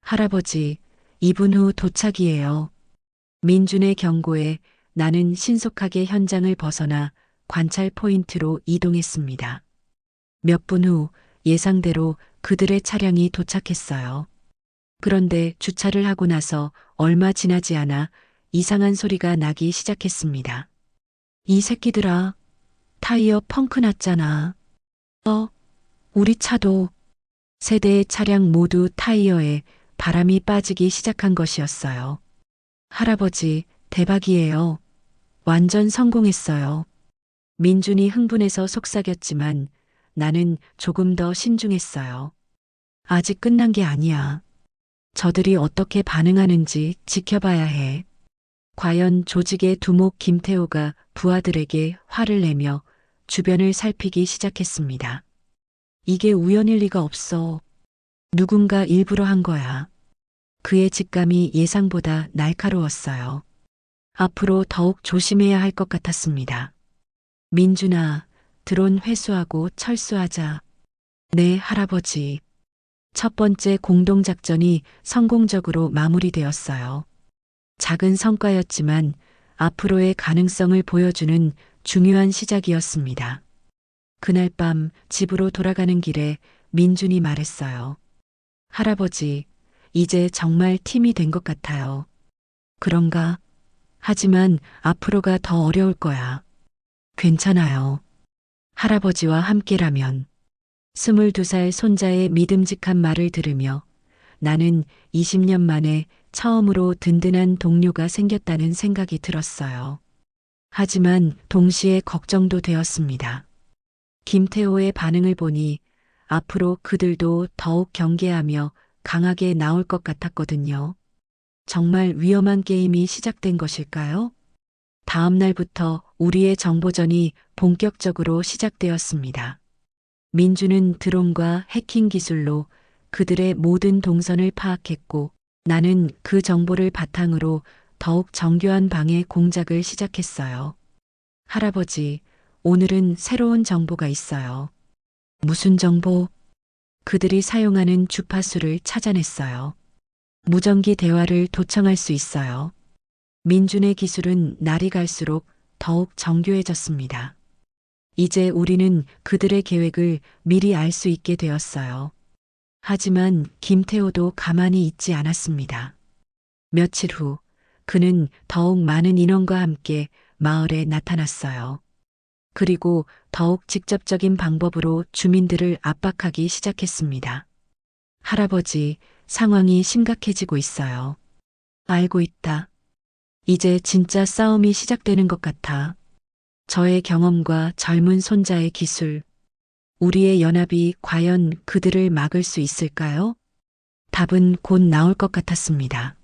할아버지, 2분 후 도착이에요. 민준의 경고에 나는 신속하게 현장을 벗어나 관찰 포인트로 이동했습니다. 몇 분 후 예상대로 그들의 차량이 도착했어요. 그런데 주차를 하고 나서 얼마 지나지 않아 이상한 소리가 나기 시작했습니다. 이 새끼들아, 타이어 펑크 났잖아. 우리 차도. 세 대의 차량 모두 타이어에 바람이 빠지기 시작한 것이었어요. 할아버지, 대박이에요. 완전 성공했어요. 민준이 흥분해서 속삭였지만 나는 조금 더 신중했어요. 아직 끝난 게 아니야. 저들이 어떻게 반응하는지 지켜봐야 해. 과연 조직의 두목 김태호가 부하들에게 화를 내며 주변을 살피기 시작했습니다. 이게 우연일 리가 없어. 누군가 일부러 한 거야. 그의 직감이 예상보다 날카로웠어요. 앞으로 더욱 조심해야 할 것 같았습니다. 민준아, 드론 회수하고 철수하자. 네, 할아버지. 첫 번째 공동작전이 성공적으로 마무리되었어요. 작은 성과였지만 앞으로의 가능성을 보여주는 중요한 시작이었습니다. 그날 밤 집으로 돌아가는 길에 민준이 말했어요. 할아버지, 이제 정말 팀이 된 것 같아요. 그런가? 하지만 앞으로가 더 어려울 거야. 괜찮아요. 할아버지와 함께라면. 22살 손자의 믿음직한 말을 들으며 나는 20년 만에 처음으로 든든한 동료가 생겼다는 생각이 들었어요. 하지만 동시에 걱정도 되었습니다. 김태호의 반응을 보니 앞으로 그들도 더욱 경계하며 강하게 나올 것 같았거든요. 정말 위험한 게임이 시작된 것일까요? 다음 날부터 우리의 정보전이 본격적으로 시작되었습니다. 민주는 드론과 해킹 기술로 그들의 모든 동선을 파악했고 나는 그 정보를 바탕으로 더욱 정교한 방해 공작을 시작했어요. 할아버지, 오늘은 새로운 정보가 있어요. 무슨 정보? 그들이 사용하는 주파수를 찾아냈어요. 무전기 대화를 도청할 수 있어요. 민준의 기술은 날이 갈수록 더욱 정교해졌습니다. 이제 우리는 그들의 계획을 미리 알 수 있게 되었어요. 하지만 김태호도 가만히 있지 않았습니다. 며칠 후 그는 더욱 많은 인원과 함께 마을에 나타났어요. 그리고 더욱 직접적인 방법으로 주민들을 압박하기 시작했습니다. 할아버지, 상황이 심각해지고 있어요. 알고 있다. 이제 진짜 싸움이 시작되는 것 같아. 저의 경험과 젊은 손자의 기술, 우리의 연합이 과연 그들을 막을 수 있을까요? 답은 곧 나올 것 같았습니다.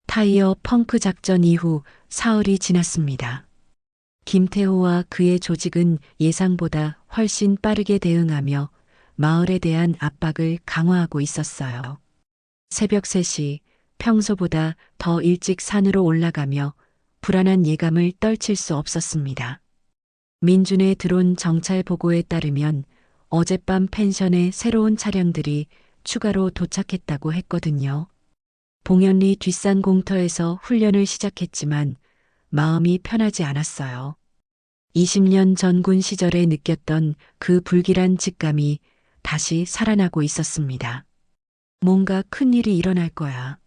타이어 펑크 작전 이후 사흘이 지났습니다. 김태호와 그의 조직은 예상보다 훨씬 빠르게 대응하며 마을에 대한 압박을 강화하고 있었어요. 새벽 3시 평소보다 더 일찍 산으로 올라가며 불안한 예감을 떨칠 수 없었습니다. 민준의 드론 정찰 보고에 따르면 어젯밤 펜션에 새로운 차량들이 추가로 도착했다고 했거든요. 봉현리 뒷산 공터에서 훈련을 시작했지만 마음이 편하지 않았어요. 20년 전 군 시절에 느꼈던 그 불길한 직감이 다시 살아나고 있었습니다. 뭔가 큰일이 일어날 거야.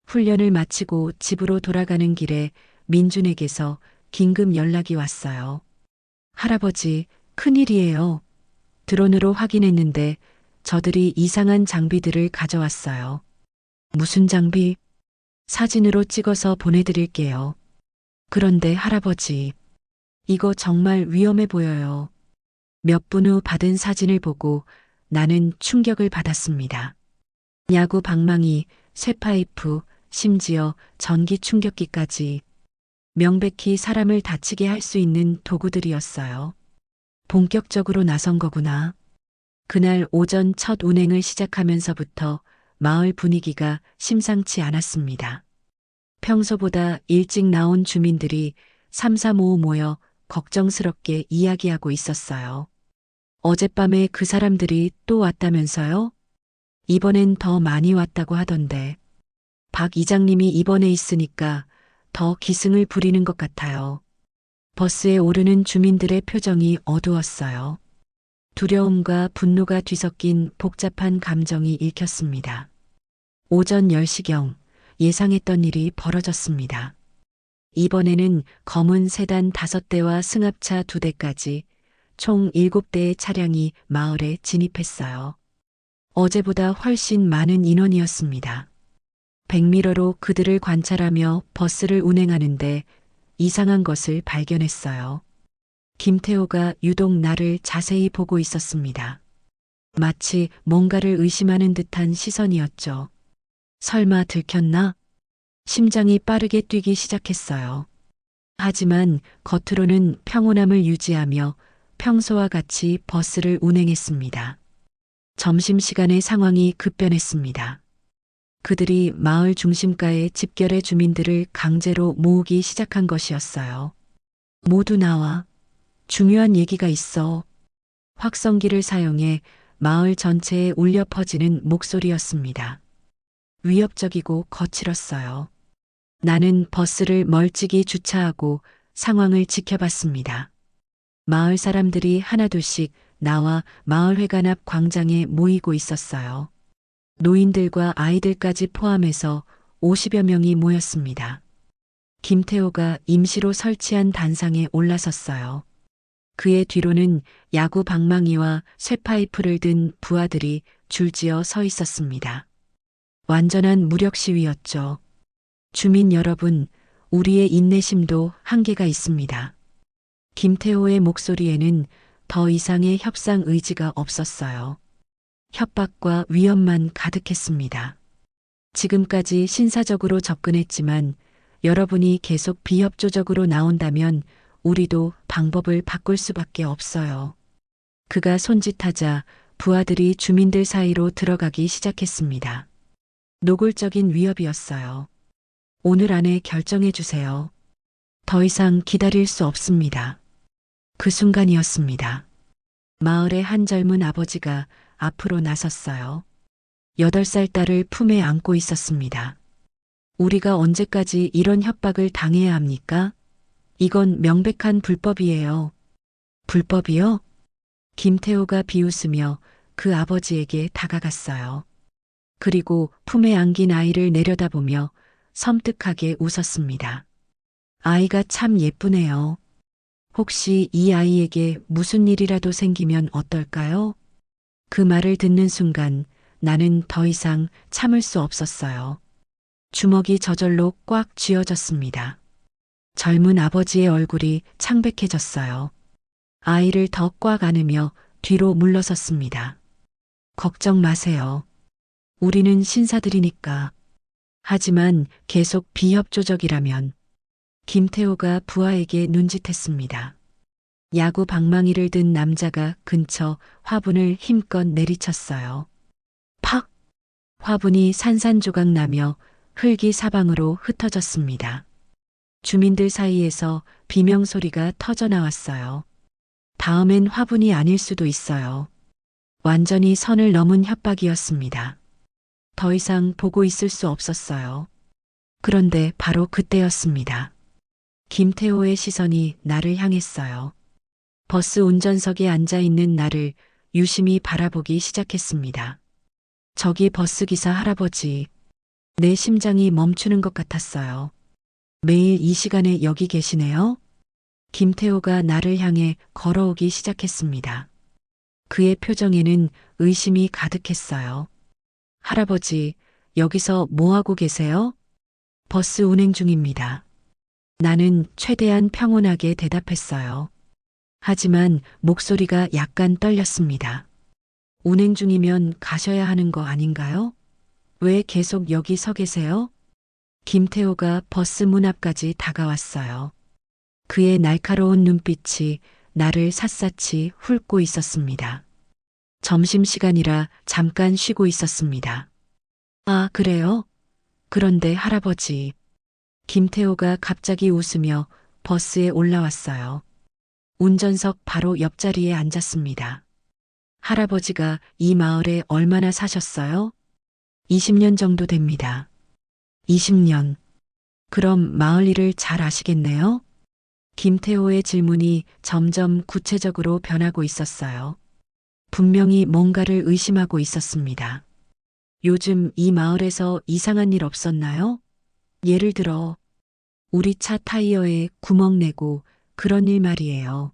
훈련을 마치고 집으로 돌아가는 길에 민준에게서 긴급 연락이 왔어요. 할아버지, 큰일이에요. 드론으로 확인했는데 저들이 이상한 장비들을 가져왔어요. 무슨 장비? 사진으로 찍어서 보내드릴게요. 그런데 할아버지, 이거 정말 위험해 보여요. 몇 분 후 받은 사진을 보고 나는 충격을 받았습니다. 야구 방망이, 쇠파이프, 심지어 전기 충격기까지 명백히 사람을 다치게 할 수 있는 도구들이었어요. 본격적으로 나선 거구나. 그날 오전 첫 운행을 시작하면서부터 마을 분위기가 심상치 않았습니다. 평소보다 일찍 나온 주민들이 삼삼오오 모여 걱정스럽게 이야기하고 있었어요. 어젯밤에 그 사람들이 또 왔다면서요? 이번엔 더 많이 왔다고 하던데. 박 이장님이 입원해 있으니까 더 기승을 부리는 것 같아요. 버스에 오르는 주민들의 표정이 어두웠어요. 두려움과 분노가 뒤섞인 복잡한 감정이 읽혔습니다. 오전 10시경 예상했던 일이 벌어졌습니다. 이번에는 검은 세단 5대와 승합차 2대까지 총 7대의 차량이 마을에 진입했어요. 어제보다 훨씬 많은 인원이었습니다. 백미러로 그들을 관찰하며 버스를 운행하는데 이상한 것을 발견했어요. 김태호가 유독 나를 자세히 보고 있었습니다. 마치 뭔가를 의심하는 듯한 시선이었죠. 설마 들켰나? 심장이 빠르게 뛰기 시작했어요. 하지만 겉으로는 평온함을 유지하며 평소와 같이 버스를 운행했습니다. 점심시간에 상황이 급변했습니다. 그들이 마을 중심가의 집결의 주민들을 강제로 모으기 시작한 것이었어요. 모두 나와. 중요한 얘기가 있어. 확성기를 사용해 마을 전체에 울려 퍼지는 목소리였습니다. 위협적이고 거칠었어요. 나는 버스를 멀찍이 주차하고 상황을 지켜봤습니다. 마을 사람들이 하나둘씩 나와 마을회관 앞 광장에 모이고 있었어요. 노인들과 아이들까지 포함해서 50여 명이 모였습니다. 김태호가 임시로 설치한 단상에 올라섰어요. 그의 뒤로는 야구 방망이와 쇠파이프를 든 부하들이 줄지어 서 있었습니다. 완전한 무력 시위였죠. 주민 여러분, 우리의 인내심도 한계가 있습니다. 김태호의 목소리에는 더 이상의 협상 의지가 없었어요. 협박과 위협만 가득했습니다. 지금까지 신사적으로 접근했지만 여러분이 계속 비협조적으로 나온다면 우리도 방법을 바꿀 수밖에 없어요. 그가 손짓하자 부하들이 주민들 사이로 들어가기 시작했습니다. 노골적인 위협이었어요. 오늘 안에 결정해 주세요. 더 이상 기다릴 수 없습니다. 그 순간이었습니다. 마을의 한 젊은 아버지가 앞으로 나섰어요. 8살 딸을 품에 안고 있었습니다. 우리가 언제까지 이런 협박을 당해야 합니까? 이건 명백한 불법이에요. 불법이요? 김태호가 비웃으며 그 아버지에게 다가갔어요. 그리고 품에 안긴 아이를 내려다보며 섬뜩하게 웃었습니다. 아이가 참 예쁘네요. 혹시 이 아이에게 무슨 일이라도 생기면 어떨까요? 그 말을 듣는 순간 나는 더 이상 참을 수 없었어요. 주먹이 저절로 꽉 쥐어졌습니다. 젊은 아버지의 얼굴이 창백해졌어요. 아이를 더 꽉 안으며 뒤로 물러섰습니다. 걱정 마세요. 우리는 신사들이니까. 하지만 계속 비협조적이라면 김태호가 부하에게 눈짓했습니다. 야구 방망이를 든 남자가 근처 화분을 힘껏 내리쳤어요. 팍! 화분이 산산조각 나며 흙이 사방으로 흩어졌습니다. 주민들 사이에서 비명소리가 터져나왔어요. 다음엔 화분이 아닐 수도 있어요. 완전히 선을 넘은 협박이었습니다. 더 이상 보고 있을 수 없었어요. 그런데 바로 그때였습니다. 김태호의 시선이 나를 향했어요. 버스 운전석에 앉아 있는 나를 유심히 바라보기 시작했습니다. 저기 버스기사 할아버지. 내 심장이 멈추는 것 같았어요. 매일 이 시간에 여기 계시네요? 김태호가 나를 향해 걸어오기 시작했습니다. 그의 표정에는 의심이 가득했어요. 할아버지, 여기서 뭐 하고 계세요? 버스 운행 중입니다. 나는 최대한 평온하게 대답했어요. 하지만 목소리가 약간 떨렸습니다. 운행 중이면 가셔야 하는 거 아닌가요? 왜 계속 여기 서 계세요? 김태호가 버스 문 앞까지 다가왔어요. 그의 날카로운 눈빛이 나를 샅샅이 훑고 있었습니다. 점심시간이라 잠깐 쉬고 있었습니다. 아, 그래요? 그런데 할아버지. 김태호가 갑자기 웃으며 버스에 올라왔어요. 운전석 바로 옆자리에 앉았습니다. 할아버지가 이 마을에 얼마나 사셨어요? 20년 정도 됩니다. 20년. 그럼 마을 일을 잘 아시겠네요? 김태호의 질문이 점점 구체적으로 변하고 있었어요. 분명히 뭔가를 의심하고 있었습니다. 요즘 이 마을에서 이상한 일 없었나요? 예를 들어, 우리 차 타이어에 구멍 내고 그런 일 말이에요.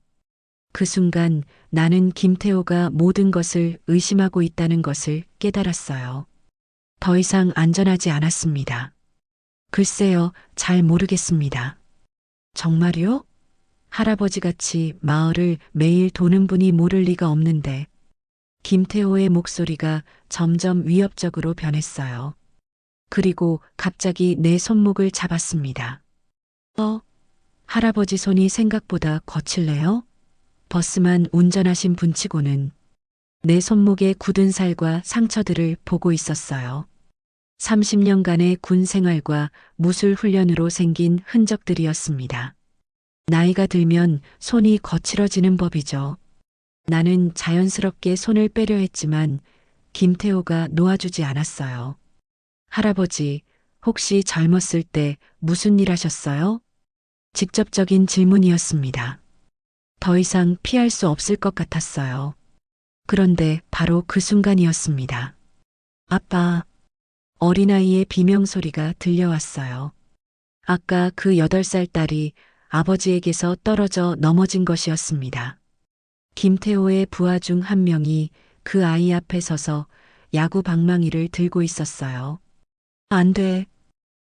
그 순간 나는 김태호가 모든 것을 의심하고 있다는 것을 깨달았어요. 더 이상 안전하지 않았습니다. 글쎄요, 잘 모르겠습니다. 정말요? 할아버지같이 마을을 매일 도는 분이 모를 리가 없는데. 김태호의 목소리가 점점 위협적으로 변했어요. 그리고 갑자기 내 손목을 잡았습니다. 할아버지 손이 생각보다 거칠네요? 버스만 운전하신 분치고는 내 손목의 굳은 살과 상처들을 보고 있었어요. 30년간의 군 생활과 무술 훈련으로 생긴 흔적들이었습니다. 나이가 들면 손이 거칠어지는 법이죠. 나는 자연스럽게 손을 빼려 했지만 김태호가 놓아주지 않았어요. 할아버지, 혹시 젊었을 때 무슨 일 하셨어요? 직접적인 질문이었습니다. 더 이상 피할 수 없을 것 같았어요. 그런데 바로 그 순간이었습니다. 아빠, 어린아이의 비명소리가 들려왔어요. 아까 그 8살 딸이 아버지에게서 떨어져 넘어진 것이었습니다. 김태호의 부하 중 한 명이 그 아이 앞에 서서 야구 방망이를 들고 있었어요. 안 돼.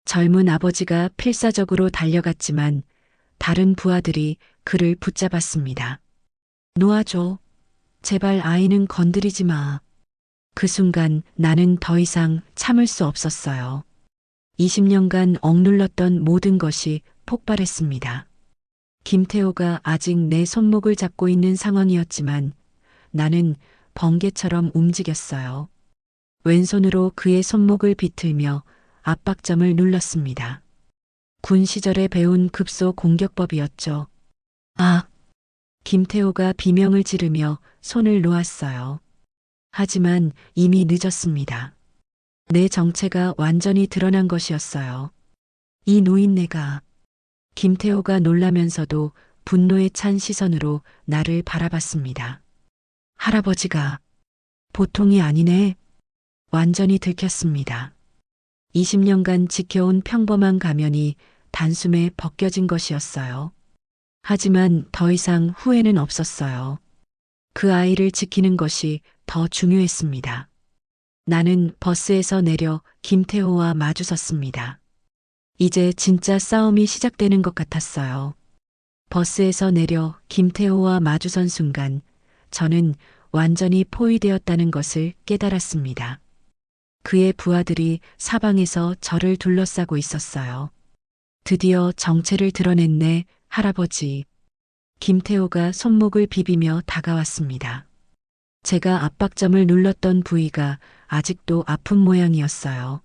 젊은 아버지가 필사적으로 달려갔지만 다른 부하들이 그를 붙잡았습니다. 놓아줘. 제발 아이는 건드리지 마. 그 순간 나는 더 이상 참을 수 없었어요. 20년간 억눌렀던 모든 것이 폭발했습니다. 김태호가 아직 내 손목을 잡고 있는 상황이었지만 나는 번개처럼 움직였어요. 왼손으로 그의 손목을 비틀며 압박점을 눌렀습니다. 군 시절에 배운 급소 공격법이었죠. 아! 김태호가 비명을 지르며 손을 놓았어요. 하지만 이미 늦었습니다. 내 정체가 완전히 드러난 것이었어요. 이 노인네가. 김태호가 놀라면서도 분노에 찬 시선으로 나를 바라봤습니다. 할아버지가 보통이 아니네. 완전히 들켰습니다. 20년간 지켜온 평범한 가면이 단숨에 벗겨진 것이었어요. 하지만 더 이상 후회는 없었어요. 그 아이를 지키는 것이 더 중요했습니다. 나는 버스에서 내려 김태호와 마주섰습니다. 이제 진짜 싸움이 시작되는 것 같았어요. 버스에서 내려 김태호와 마주선 순간 저는 완전히 포위되었다는 것을 깨달았습니다. 그의 부하들이 사방에서 저를 둘러싸고 있었어요. 드디어 정체를 드러냈네, 할아버지. 김태호가 손목을 비비며 다가왔습니다. 제가 압박점을 눌렀던 부위가 아직도 아픈 모양이었어요.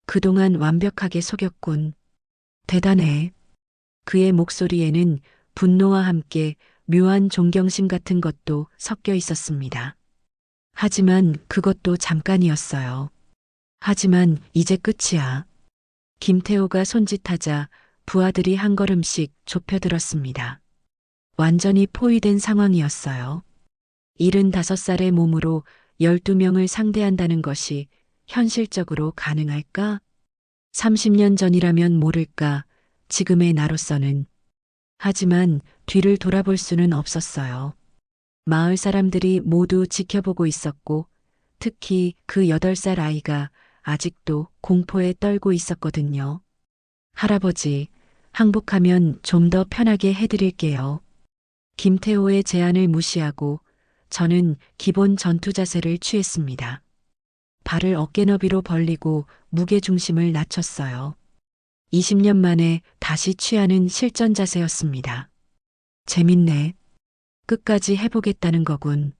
그동안 완벽하게 속였군. 대단해. 그의 목소리에는 분노와 함께 묘한 존경심 같은 것도 섞여 있었습니다. 하지만 그것도 잠깐이었어요. 하지만 이제 끝이야. 김태호가 손짓하자 부하들이 한 걸음씩 좁혀들었습니다. 완전히 포위된 상황이었어요. 75살의 몸으로 12명을 상대한다는 것이 현실적으로 가능할까? 30년 전이라면 모를까, 지금의 나로서는. 하지만 뒤를 돌아볼 수는 없었어요. 마을 사람들이 모두 지켜보고 있었고, 특히 그 8살 아이가 아직도 공포에 떨고 있었거든요. 할아버지, 항복하면 좀 더 편하게 해드릴게요. 김태호의 제안을 무시하고 저는 기본 전투 자세를 취했습니다. 발을 어깨 너비로 벌리고 무게 중심을 낮췄어요. 20년 만에 다시 취하는 실전 자세였습니다. 재밌네. 끝까지 해보겠다는 거군.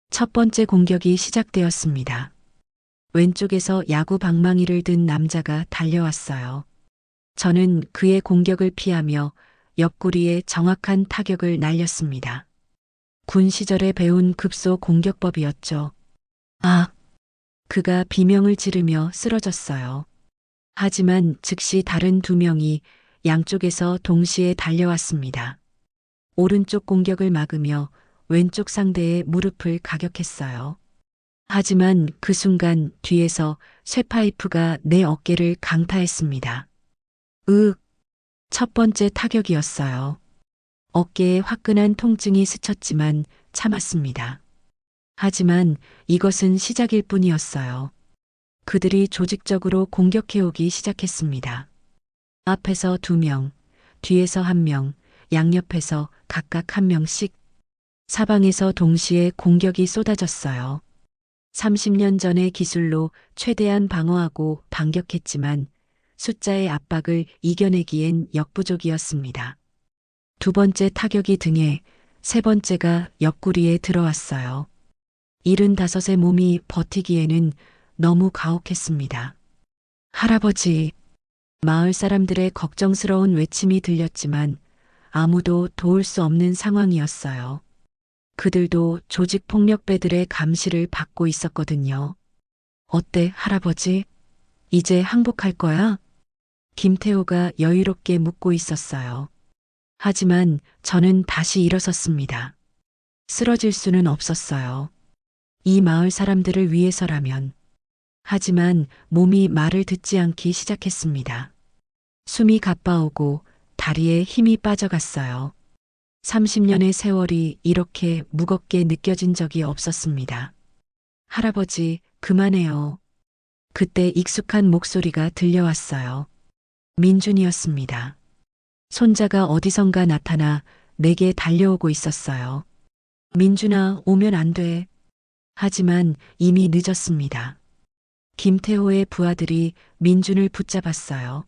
첫 번째 공격이 시작되었습니다. 왼쪽에서 야구 방망이를 든 남자가 달려왔어요. 저는 그의 공격을 피하며 옆구리에 정확한 타격을 날렸습니다. 군 시절에 배운 급소 공격법이었죠. 아! 그가 비명을 지르며 쓰러졌어요. 하지만 즉시 다른 2명이 양쪽에서 동시에 달려왔습니다. 오른쪽 공격을 막으며 왼쪽 상대의 무릎을 가격했어요. 하지만 그 순간 뒤에서 쇠파이프가 내 어깨를 강타했습니다. 첫 번째 타격이었어요. 어깨에 화끈한 통증이 스쳤지만 참았습니다. 하지만 이것은 시작일 뿐이었어요. 그들이 조직적으로 공격해오기 시작했습니다. 앞에서 2명, 뒤에서 1명, 양옆에서 각각 1명씩, 사방에서 동시에 공격이 쏟아졌어요. 30년 전의 기술로 최대한 방어하고 반격했지만 숫자의 압박을 이겨내기엔 역부족이었습니다. 2번째 타격이 등에, 3번째가 옆구리에 들어왔어요. 75의 몸이 버티기에는 너무 가혹했습니다. 할아버지, 마을 사람들의 걱정스러운 외침이 들렸지만 아무도 도울 수 없는 상황이었어요. 그들도 조직폭력배들의 감시를 받고 있었거든요. 어때, 할아버지? 이제 항복할 거야? 김태호가 여유롭게 묻고 있었어요. 하지만 저는 다시 일어섰습니다. 쓰러질 수는 없었어요. 이 마을 사람들을 위해서라면. 하지만 몸이 말을 듣지 않기 시작했습니다. 숨이 가빠오고 다리에 힘이 빠져갔어요. 30년의 세월이 이렇게 무겁게 느껴진 적이 없었습니다. 할아버지, 그만해요. 그때 익숙한 목소리가 들려왔어요. 민준이었습니다. 손자가 어디선가 나타나 내게 달려오고 있었어요. 민준아, 오면 안 돼. 하지만 이미 늦었습니다. 김태호의 부하들이 민준을 붙잡았어요.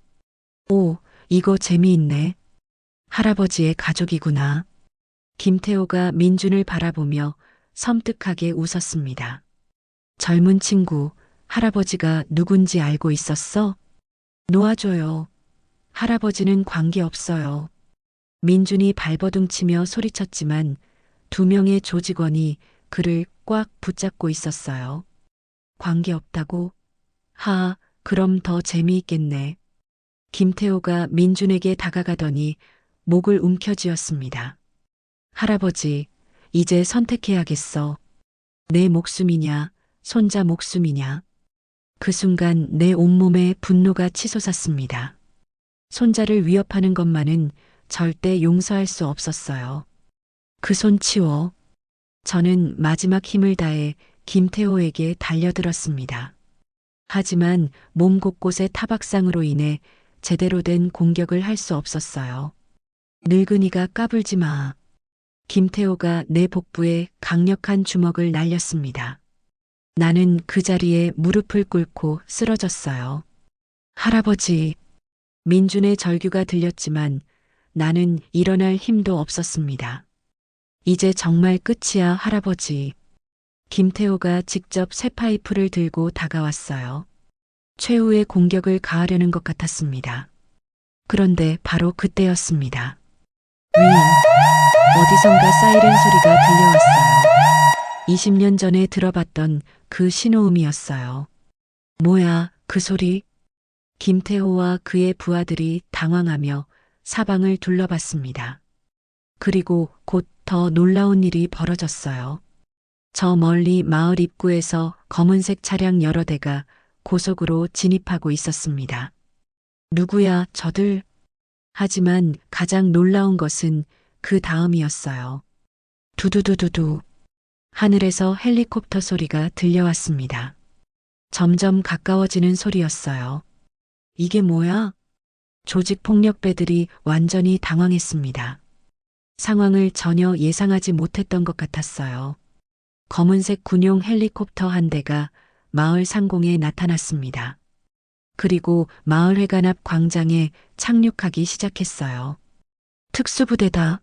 오, 이거 재미있네. 할아버지의 가족이구나. 김태호가 민준을 바라보며 섬뜩하게 웃었습니다. 젊은 친구, 할아버지가 누군지 알고 있었어? 놓아줘요. 할아버지는 관계없어요. 민준이 발버둥치며 소리쳤지만 2명의 조직원이 그를 꽉 붙잡고 있었어요. 관계없다고? 하, 그럼 더 재미있겠네. 김태호가 민준에게 다가가더니 목을 움켜쥐었습니다. 할아버지, 이제 선택해야겠어. 내 목숨이냐, 손자 목숨이냐. 그 순간 내 온몸에 분노가 치솟았습니다. 손자를 위협하는 것만은 절대 용서할 수 없었어요. 그 손 치워. 저는 마지막 힘을 다해 김태호에게 달려들었습니다. 하지만 몸 곳곳의 타박상으로 인해 제대로 된 공격을 할 수 없었어요. 늙은이가 까불지 마. 김태호가 내 복부에 강력한 주먹을 날렸습니다. 나는 그 자리에 무릎을 꿇고 쓰러졌어요. 할아버지. 민준의 절규가 들렸지만 나는 일어날 힘도 없었습니다. 이제 정말 끝이야, 할아버지. 김태호가 직접 쇠파이프를 들고 다가왔어요. 최후의 공격을 가하려는 것 같았습니다. 그런데 바로 그때였습니다. 어디선가 사이렌 소리가 들려왔어요. 20년 전에 들어봤던 그 신호음이었어요. 뭐야, 그 소리? 김태호와 그의 부하들이 당황하며 사방을 둘러봤습니다. 그리고 곧 더 놀라운 일이 벌어졌어요. 저 멀리 마을 입구에서 검은색 차량 여러 대가 고속으로 진입하고 있었습니다. 누구야, 저들? 하지만 가장 놀라운 것은 그 다음이었어요. 두두두두두. 하늘에서 헬리콥터 소리가 들려왔습니다. 점점 가까워지는 소리였어요. 이게 뭐야? 조직폭력배들이 완전히 당황했습니다. 상황을 전혀 예상하지 못했던 것 같았어요. 검은색 군용 헬리콥터 한 대가 마을 상공에 나타났습니다. 그리고 마을 회관 앞 광장에 착륙하기 시작했어요. 특수부대다.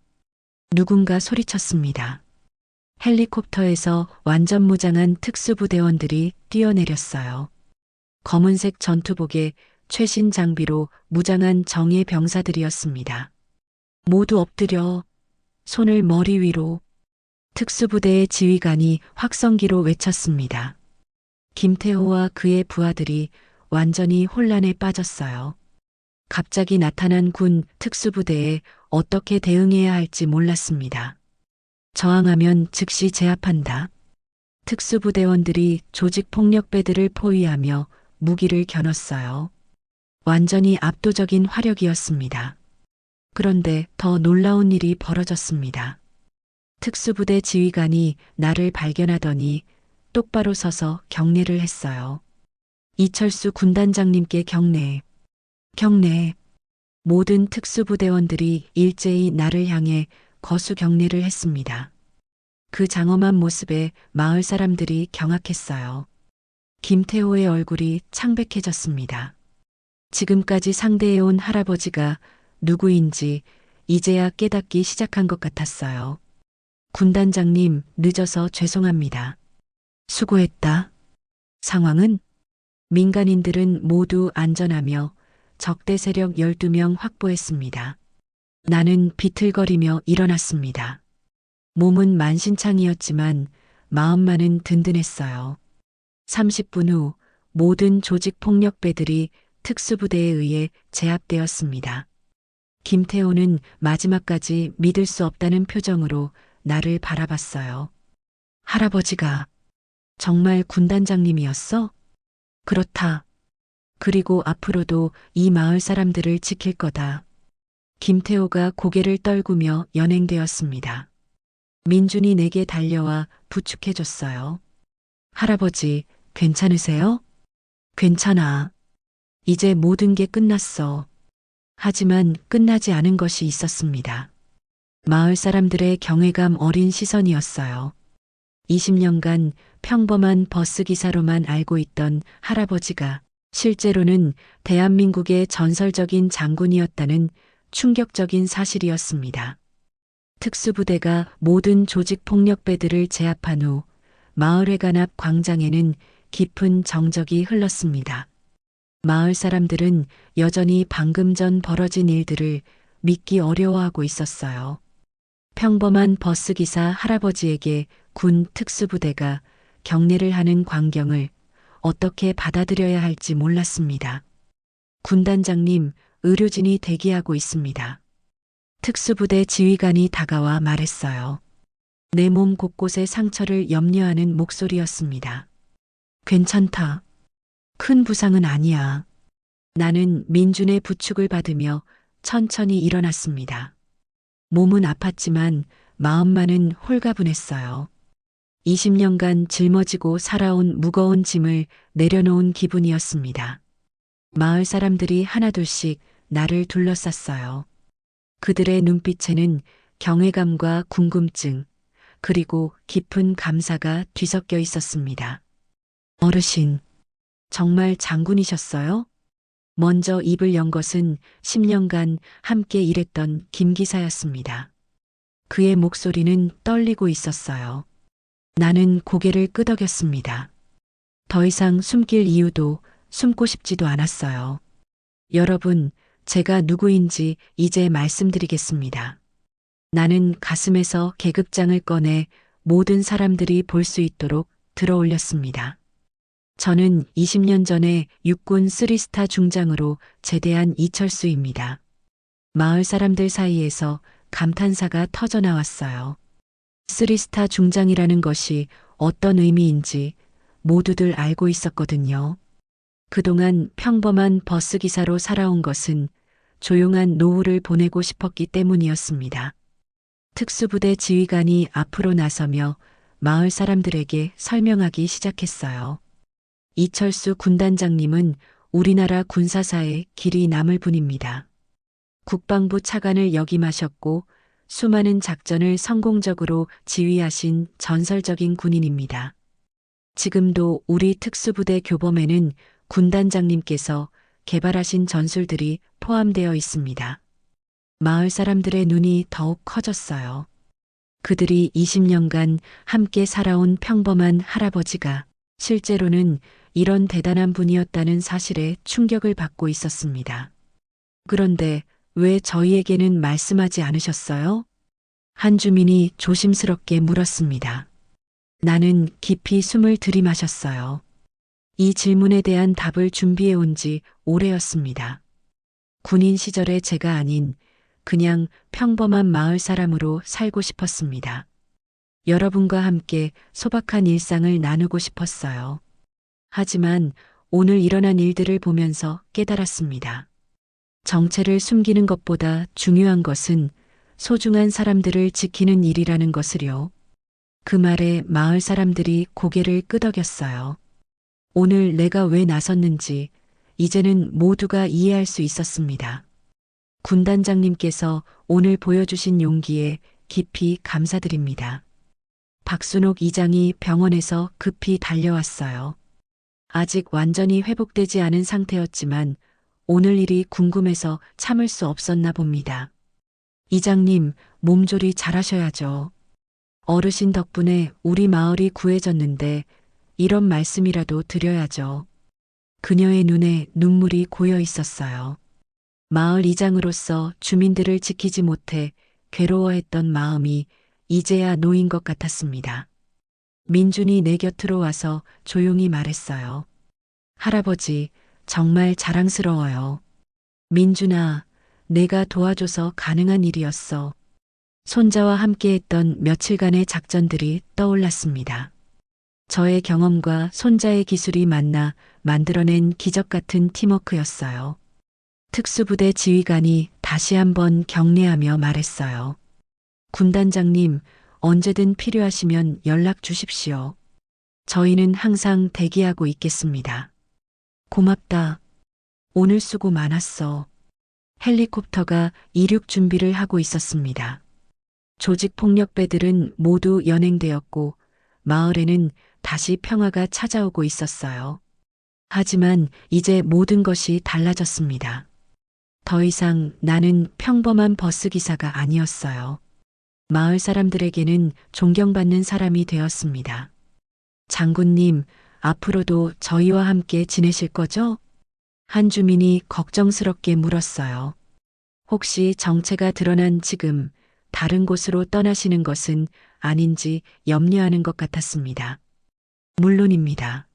누군가 소리쳤습니다. 헬리콥터에서 완전 무장한 특수부대원들이 뛰어내렸어요. 검은색 전투복에 최신 장비로 무장한 정예 병사들이었습니다. 모두 엎드려. 손을 머리 위로. 특수부대의 지휘관이 확성기로 외쳤습니다. 김태호와 그의 부하들이 완전히 혼란에 빠졌어요. 갑자기 나타난 군 특수부대에 어떻게 대응해야 할지 몰랐습니다. 저항하면 즉시 제압한다. 특수부대원들이 조직폭력배들을 포위하며 무기를 겨눴어요. 완전히 압도적인 화력이었습니다. 그런데 더 놀라운 일이 벌어졌습니다. 특수부대 지휘관이 나를 발견하더니 똑바로 서서 경례를 했어요. 이철수 군단장님께 경례. 경례. 모든 특수부대원들이 일제히 나를 향해 거수 경례를 했습니다. 그 장엄한 모습에 마을 사람들이 경악했어요. 김태호의 얼굴이 창백해졌습니다. 지금까지 상대해온 할아버지가 누구인지 이제야 깨닫기 시작한 것 같았어요. 군단장님, 늦어서 죄송합니다. 수고했다. 상황은? 민간인들은 모두 안전하며 적대 세력 12명 확보했습니다. 나는 비틀거리며 일어났습니다. 몸은 만신창이었지만 마음만은 든든했어요. 30분 후 모든 조직 폭력배들이 특수부대에 의해 제압되었습니다. 김태호는 마지막까지 믿을 수 없다는 표정으로 나를 바라봤어요. 할아버지가 정말 군단장님이었어? 그렇다. 그리고 앞으로도 이 마을 사람들을 지킬 거다. 김태호가 고개를 떨구며 연행되었습니다. 민준이 내게 달려와 부축해줬어요. 할아버지, 괜찮으세요? 괜찮아. 이제 모든 게 끝났어. 하지만 끝나지 않은 것이 있었습니다. 마을 사람들의 경외감 어린 시선이었어요. 20년간 평범한 버스 기사로만 알고 있던 할아버지가 실제로는 대한민국의 전설적인 장군이었다는 충격적인 사실이었습니다. 특수부대가 모든 조직폭력배들을 제압한 후 마을회관 앞 광장에는 깊은 정적이 흘렀습니다. 마을 사람들은 여전히 방금 전 벌어진 일들을 믿기 어려워하고 있었어요. 평범한 버스기사 할아버지에게 군 특수부대가 경례를 하는 광경을 어떻게 받아들여야 할지 몰랐습니다. 군단장님, 의료진이 대기하고 있습니다. 특수부대 지휘관이 다가와 말했어요. 내 몸 곳곳의 상처를 염려하는 목소리였습니다. 괜찮다. 큰 부상은 아니야. 나는 민준의 부축을 받으며 천천히 일어났습니다. 몸은 아팠지만 마음만은 홀가분했어요. 20년간 짊어지고 살아온 무거운 짐을 내려놓은 기분이었습니다. 마을 사람들이 하나둘씩 나를 둘러쌌어요. 그들의 눈빛에는 경외감과 궁금증, 그리고 깊은 감사가 뒤섞여 있었습니다. 어르신, 정말 장군이셨어요? 먼저 입을 연 것은 10년간 함께 일했던 김 기사였습니다. 그의 목소리는 떨리고 있었어요. 나는 고개를 끄덕였습니다. 더 이상 숨길 이유도 숨고 싶지도 않았어요. 여러분, 제가 누구인지 이제 말씀드리겠습니다. 나는 가슴에서 계급장을 꺼내 모든 사람들이 볼 수 있도록 들어 올렸습니다. 저는 20년 전에 육군 3스타 중장으로 제대한 이철수입니다. 마을 사람들 사이에서 감탄사가 터져 나왔어요. 3스타 중장이라는 것이 어떤 의미인지 모두들 알고 있었거든요. 그동안 평범한 버스기사로 살아온 것은 조용한 노후를 보내고 싶었기 때문이었습니다. 특수부대 지휘관이 앞으로 나서며 마을 사람들에게 설명하기 시작했어요. 이철수 군단장님은 우리나라 군사사에 길이 남을 분입니다. 국방부 차관을 역임하셨고 수많은 작전을 성공적으로 지휘하신 전설적인 군인입니다. 지금도 우리 특수부대 교범에는 군단장님께서 개발하신 전술들이 포함되어 있습니다. 마을 사람들의 눈이 더욱 커졌어요. 그들이 20년간 함께 살아온 평범한 할아버지가 실제로는 이런 대단한 분이었다는 사실에 충격을 받고 있었습니다. 그런데 왜 저희에게는 말씀하지 않으셨어요? 한 주민이 조심스럽게 물었습니다. 나는 깊이 숨을 들이마셨어요. 이 질문에 대한 답을 준비해 온 지 오래였습니다. 군인 시절의 제가 아닌 그냥 평범한 마을 사람으로 살고 싶었습니다. 여러분과 함께 소박한 일상을 나누고 싶었어요. 하지만 오늘 일어난 일들을 보면서 깨달았습니다. 정체를 숨기는 것보다 중요한 것은 소중한 사람들을 지키는 일이라는 것을요. 그 말에 마을 사람들이 고개를 끄덕였어요. 오늘 내가 왜 나섰는지 이제는 모두가 이해할 수 있었습니다. 군단장님께서 오늘 보여주신 용기에 깊이 감사드립니다. 박순옥 이장이 병원에서 급히 달려왔어요. 아직 완전히 회복되지 않은 상태였지만 오늘 일이 궁금해서 참을 수 없었나 봅니다. 이장님, 몸조리 잘하셔야죠. 어르신 덕분에 우리 마을이 구해졌는데 이런 말씀이라도 드려야죠. 그녀의 눈에 눈물이 고여 있었어요. 마을 이장으로서 주민들을 지키지 못해 괴로워했던 마음이 이제야 놓인 것 같았습니다. 민준이 내 곁으로 와서 조용히 말했어요. 할아버지, 정말 자랑스러워요. 민준아, 내가 도와줘서 가능한 일이었어. 손자와 함께했던 며칠간의 작전들이 떠올랐습니다. 저의 경험과 손자의 기술이 만나 만들어낸 기적 같은 팀워크였어요. 특수부대 지휘관이 다시 한번 경례하며 말했어요. 군단장님, 언제든 필요하시면 연락 주십시오. 저희는 항상 대기하고 있겠습니다. 고맙다. 오늘 수고 많았어. 헬리콥터가 이륙 준비를 하고 있었습니다. 조직 폭력배들은 모두 연행되었고 마을에는 다시 평화가 찾아오고 있었어요. 하지만 이제 모든 것이 달라졌습니다. 더 이상 나는 평범한 버스 기사가 아니었어요. 마을 사람들에게는 존경받는 사람이 되었습니다. 장군님, 앞으로도 저희와 함께 지내실 거죠? 한 주민이 걱정스럽게 물었어요. 혹시 정체가 드러난 지금 다른 곳으로 떠나시는 것은 아닌지 염려하는 것 같았습니다. 물론입니다.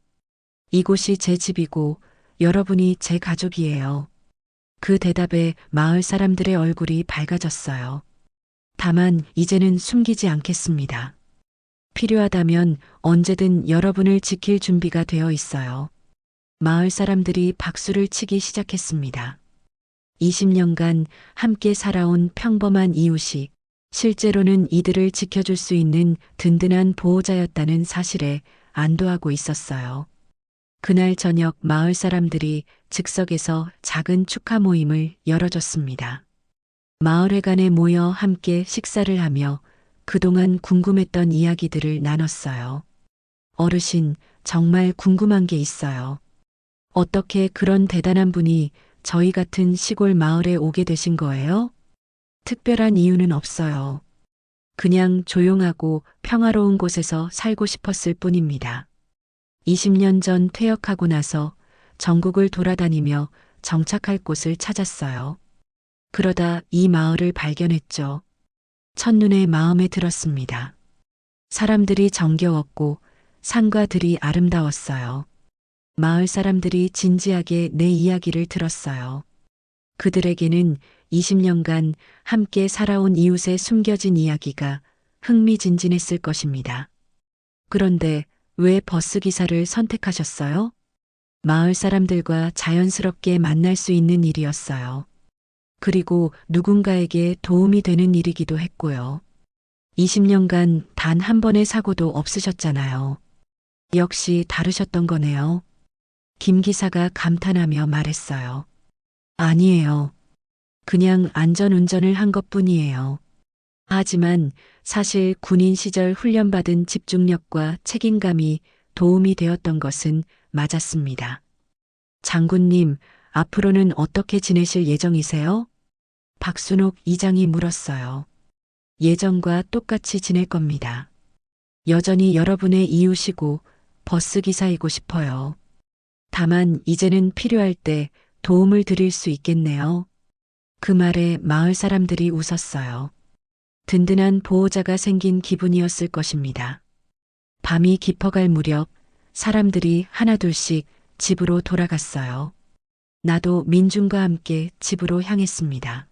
이곳이 제 집이고 여러분이 제 가족이에요. 그 대답에 마을 사람들의 얼굴이 밝아졌어요. 다만 이제는 숨기지 않겠습니다. 필요하다면 언제든 여러분을 지킬 준비가 되어 있어요. 마을 사람들이 박수를 치기 시작했습니다. 20년간 함께 살아온 평범한 이웃이 실제로는 이들을 지켜줄 수 있는 든든한 보호자였다는 사실에 안도하고 있었어요. 그날 저녁 마을 사람들이 즉석에서 작은 축하 모임을 열어줬습니다. 마을회관에 모여 함께 식사를 하며 그동안 궁금했던 이야기들을 나눴어요. 어르신, 정말 궁금한 게 있어요. 어떻게 그런 대단한 분이 저희 같은 시골 마을에 오게 되신 거예요? 특별한 이유는 없어요. 그냥 조용하고 평화로운 곳에서 살고 싶었을 뿐입니다. 20년 전 퇴역하고 나서 전국을 돌아다니며 정착할 곳을 찾았어요. 그러다 이 마을을 발견했죠. 첫눈에 마음에 들었습니다. 사람들이 정겨웠고 산과 들이 아름다웠어요. 마을 사람들이 진지하게 내 이야기를 들었어요. 그들에게는 20년간 함께 살아온 이웃의 숨겨진 이야기가 흥미진진했을 것입니다. 그런데 왜 버스 기사를 선택하셨어요? 마을 사람들과 자연스럽게 만날 수 있는 일이었어요. 그리고 누군가에게 도움이 되는 일이기도 했고요. 20년간 단 한 번의 사고도 없으셨잖아요. 역시 다르셨던 거네요. 김 기사가 감탄하며 말했어요. 아니에요. 그냥 안전운전을 한 것뿐이에요. 하지만 사실 군인 시절 훈련받은 집중력과 책임감이 도움이 되었던 것은 맞았습니다. 장군님, 앞으로는 어떻게 지내실 예정이세요? 박순옥 이장이 물었어요. 예전과 똑같이 지낼 겁니다. 여전히 여러분의 이웃이고 버스 기사이고 싶어요. 다만 이제는 필요할 때 도움을 드릴 수 있겠네요. 그 말에 마을 사람들이 웃었어요. 든든한 보호자가 생긴 기분이었을 것입니다. 밤이 깊어갈 무렵 사람들이 하나둘씩 집으로 돌아갔어요. 나도 민준과 함께 집으로 향했습니다.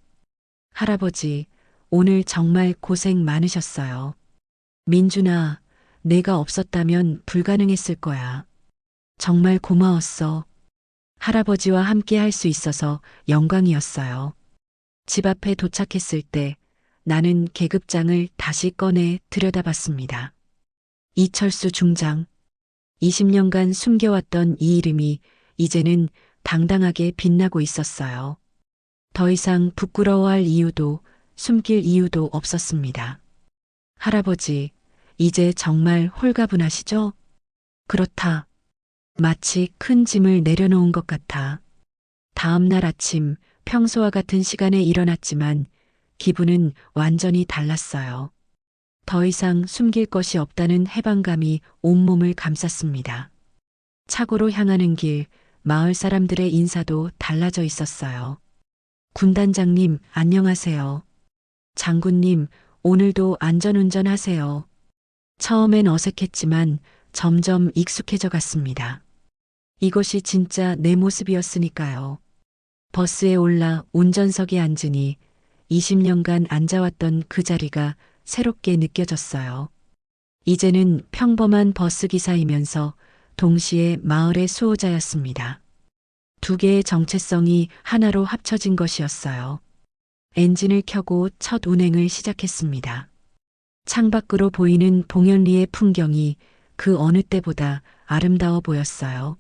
할아버지, 오늘 정말 고생 많으셨어요. 민준아, 내가 없었다면 불가능했을 거야. 정말 고마웠어. 할아버지와 함께 할 수 있어서 영광이었어요. 집 앞에 도착했을 때 나는 계급장을 다시 꺼내 들여다봤습니다. 이철수 중장. 20년간 숨겨왔던 이 이름이 이제는 당당하게 빛나고 있었어요. 더 이상 부끄러워할 이유도 숨길 이유도 없었습니다. 할아버지, 이제 정말 홀가분하시죠? 그렇다. 마치 큰 짐을 내려놓은 것 같아. 다음 날 아침 평소와 같은 시간에 일어났지만 기분은 완전히 달랐어요. 더 이상 숨길 것이 없다는 해방감이 온몸을 감쌌습니다. 차고로 향하는 길, 마을 사람들의 인사도 달라져 있었어요. 군단장님, 안녕하세요. 장군님, 오늘도 안전운전하세요. 처음엔 어색했지만 점점 익숙해져 갔습니다. 이것이 진짜 내 모습이었으니까요. 버스에 올라 운전석에 앉으니 20년간 앉아왔던 그 자리가 새롭게 느껴졌어요. 이제는 평범한 버스 기사이면서 동시에 마을의 수호자였습니다. 두 개의 정체성이 하나로 합쳐진 것이었어요. 엔진을 켜고 첫 운행을 시작했습니다. 창밖으로 보이는 봉연리의 풍경이 그 어느 때보다 아름다워 보였어요.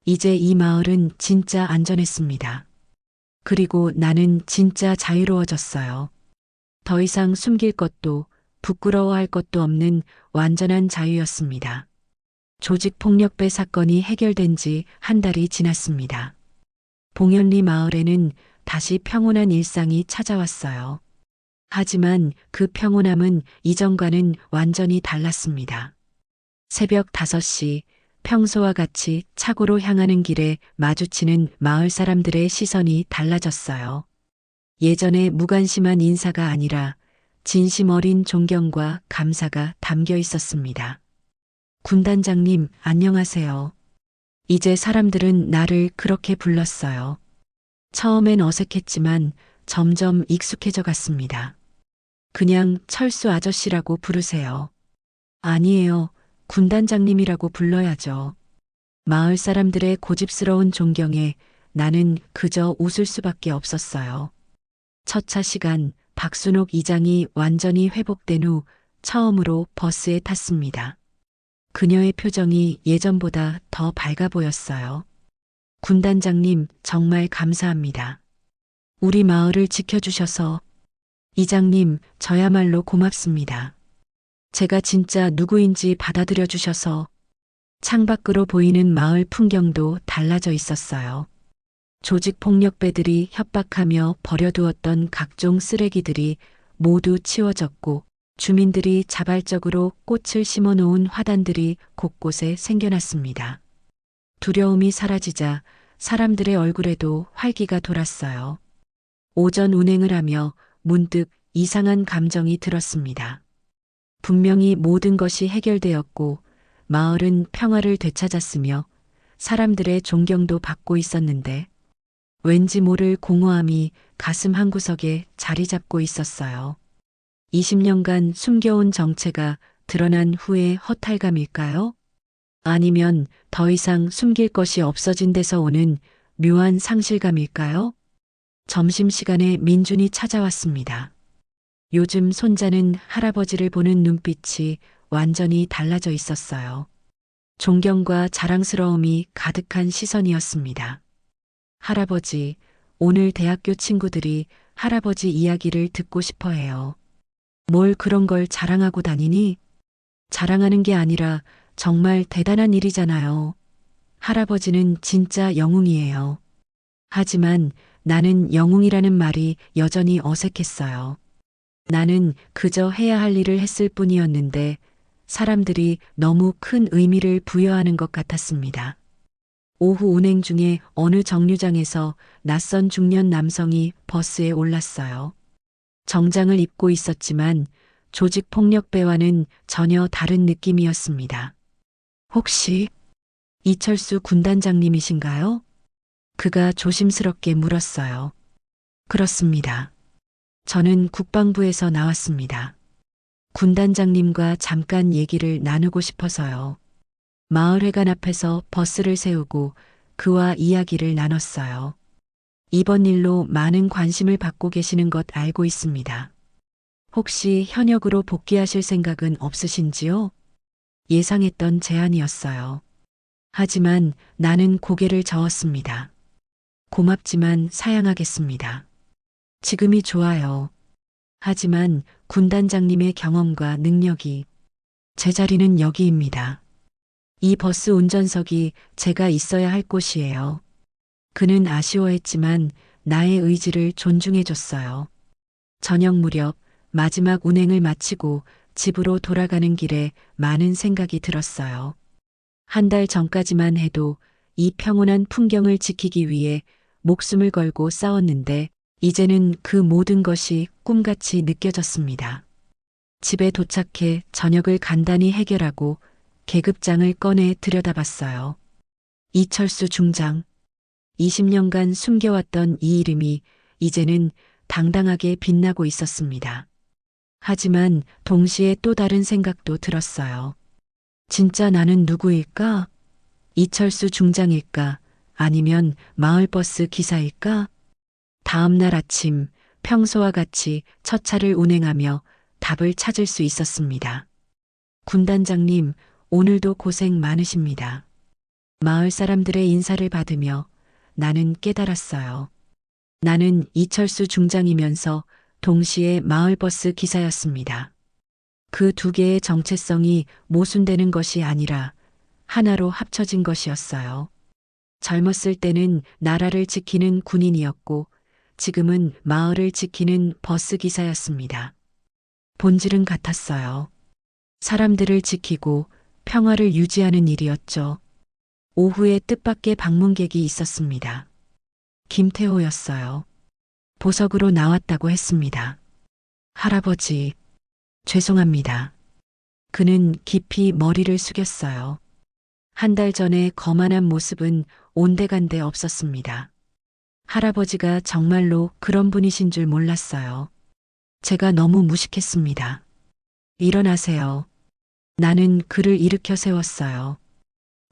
이제 이 마을은 진짜 안전했습니다. 그리고 나는 진짜 자유로워졌어요. 더 이상 숨길 것도 부끄러워할 것도 없는 완전한 자유였습니다. 조직폭력배 사건이 해결된 지 한 달이 지났습니다. 봉현리 마을에는 다시 평온한 일상이 찾아왔어요. 하지만 그 평온함은 이전과는 완전히 달랐습니다. 새벽 5시 평소와 같이 차고로 향하는 길에 마주치는 마을 사람들의 시선이 달라졌어요. 예전의 무관심한 인사가 아니라 진심 어린 존경과 감사가 담겨 있었습니다. 군단장님, 안녕하세요. 이제 사람들은 나를 그렇게 불렀어요. 처음엔 어색했지만 점점 익숙해져 갔습니다. 그냥 철수 아저씨라고 부르세요. 아니에요. 군단장님이라고 불러야죠. 마을 사람들의 고집스러운 존경에 나는 그저 웃을 수밖에 없었어요. 첫 차 시간 박순옥 이장이 완전히 회복된 후 처음으로 버스에 탔습니다. 그녀의 표정이 예전보다 더 밝아 보였어요. 군단장님, 정말 감사합니다. 우리 마을을 지켜주셔서. 이장님, 저야말로 고맙습니다. 제가 진짜 누구인지 받아들여 주셔서. 창밖으로 보이는 마을 풍경도 달라져 있었어요. 조직폭력배들이 협박하며 버려두었던 각종 쓰레기들이 모두 치워졌고 주민들이 자발적으로 꽃을 심어놓은 화단들이 곳곳에 생겨났습니다. 두려움이 사라지자 사람들의 얼굴에도 활기가 돌았어요. 오전 운행을 하며 문득 이상한 감정이 들었습니다. 분명히 모든 것이 해결되었고 마을은 평화를 되찾았으며 사람들의 존경도 받고 있었는데 왠지 모를 공허함이 가슴 한구석에 자리 잡고 있었어요. 20년간 숨겨온 정체가 드러난 후의 허탈감일까요? 아니면 더 이상 숨길 것이 없어진 데서 오는 묘한 상실감일까요? 점심시간에 민준이 찾아왔습니다. 요즘 손자는 할아버지를 보는 눈빛이 완전히 달라져 있었어요. 존경과 자랑스러움이 가득한 시선이었습니다. 할아버지, 오늘 대학교 친구들이 할아버지 이야기를 듣고 싶어 해요. 뭘 그런 걸 자랑하고 다니니? 자랑하는 게 아니라 정말 대단한 일이잖아요. 할아버지는 진짜 영웅이에요. 하지만 나는 영웅이라는 말이 여전히 어색했어요. 나는 그저 해야 할 일을 했을 뿐이었는데 사람들이 너무 큰 의미를 부여하는 것 같았습니다. 오후 운행 중에 어느 정류장에서 낯선 중년 남성이 버스에 올랐어요. 정장을 입고 있었지만 조직폭력배와는 전혀 다른 느낌이었습니다. 혹시 이철수 군단장님이신가요? 그가 조심스럽게 물었어요. 그렇습니다. 저는 국방부에서 나왔습니다. 군단장님과 잠깐 얘기를 나누고 싶어서요. 마을회관 앞에서 버스를 세우고 그와 이야기를 나눴어요. 이번 일로 많은 관심을 받고 계시는 것 알고 있습니다. 혹시 현역으로 복귀하실 생각은 없으신지요? 예상했던 제안이었어요. 하지만 나는 고개를 저었습니다. 고맙지만 사양하겠습니다. 지금이 좋아요. 하지만 군단장님의 경험과 능력이 제 자리는 여기입니다. 이 버스 운전석이 제가 있어야 할 곳이에요. 그는 아쉬워했지만 나의 의지를 존중해줬어요. 저녁 무렵 마지막 운행을 마치고 집으로 돌아가는 길에 많은 생각이 들었어요. 한 달 전까지만 해도 이 평온한 풍경을 지키기 위해 목숨을 걸고 싸웠는데 이제는 그 모든 것이 꿈같이 느껴졌습니다. 집에 도착해 저녁을 간단히 해결하고 계급장을 꺼내 들여다봤어요. 이철수 중장. 20년간 숨겨왔던 이 이름이 이제는 당당하게 빛나고 있었습니다. 하지만 동시에 또 다른 생각도 들었어요. 진짜 나는 누구일까? 이철수 중장일까? 아니면 마을버스 기사일까? 다음 날 아침 평소와 같이 첫 차를 운행하며 답을 찾을 수 있었습니다. 군단장님, 오늘도 고생 많으십니다. 마을 사람들의 인사를 받으며 나는 깨달았어요. 나는 이철수 중장이면서 동시에 마을버스 기사였습니다. 그 두 개의 정체성이 모순되는 것이 아니라 하나로 합쳐진 것이었어요. 젊었을 때는 나라를 지키는 군인이었고 지금은 마을을 지키는 버스 기사였습니다. 본질은 같았어요. 사람들을 지키고 평화를 유지하는 일이었죠. 오후에 뜻밖의 방문객이 있었습니다. 김태호였어요. 보석으로 나왔다고 했습니다. 할아버지, 죄송합니다. 그는 깊이 머리를 숙였어요. 한 달 전에 거만한 모습은 온데간데 없었습니다. 할아버지가 정말로 그런 분이신 줄 몰랐어요. 제가 너무 무식했습니다. 일어나세요. 나는 그를 일으켜 세웠어요.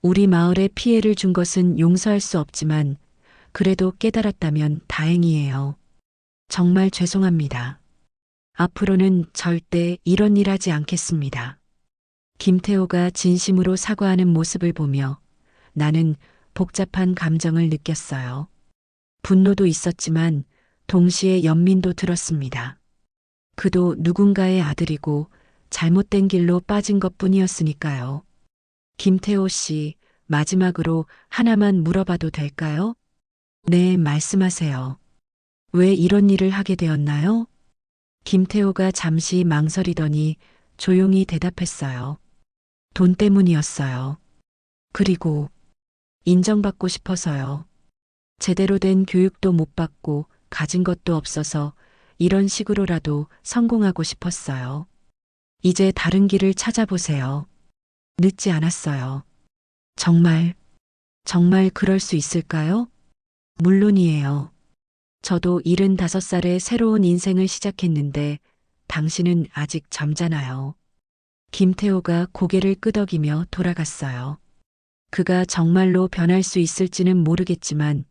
우리 마을에 피해를 준 것은 용서할 수 없지만 그래도 깨달았다면 다행이에요. 정말 죄송합니다. 앞으로는 절대 이런 일 하지 않겠습니다. 김태호가 진심으로 사과하는 모습을 보며 나는 복잡한 감정을 느꼈어요. 분노도 있었지만 동시에 연민도 들었습니다. 그도 누군가의 아들이고 잘못된 길로 빠진 것 뿐이었으니까요. 김태호 씨, 마지막으로 하나만 물어봐도 될까요? 네, 말씀하세요. 왜 이런 일을 하게 되었나요? 김태호가 잠시 망설이더니 조용히 대답했어요. 돈 때문이었어요. 그리고 인정받고 싶어서요. 제대로 된 교육도 못 받고 가진 것도 없어서 이런 식으로라도 성공하고 싶었어요. 이제 다른 길을 찾아보세요. 늦지 않았어요. 정말 그럴 수 있을까요? 물론이에요. 저도 75살에 새로운 인생을 시작했는데 당신은 아직 젊잖아요. 김태호가 고개를 끄덕이며 돌아갔어요. 그가 정말로 변할 수 있을지는 모르겠지만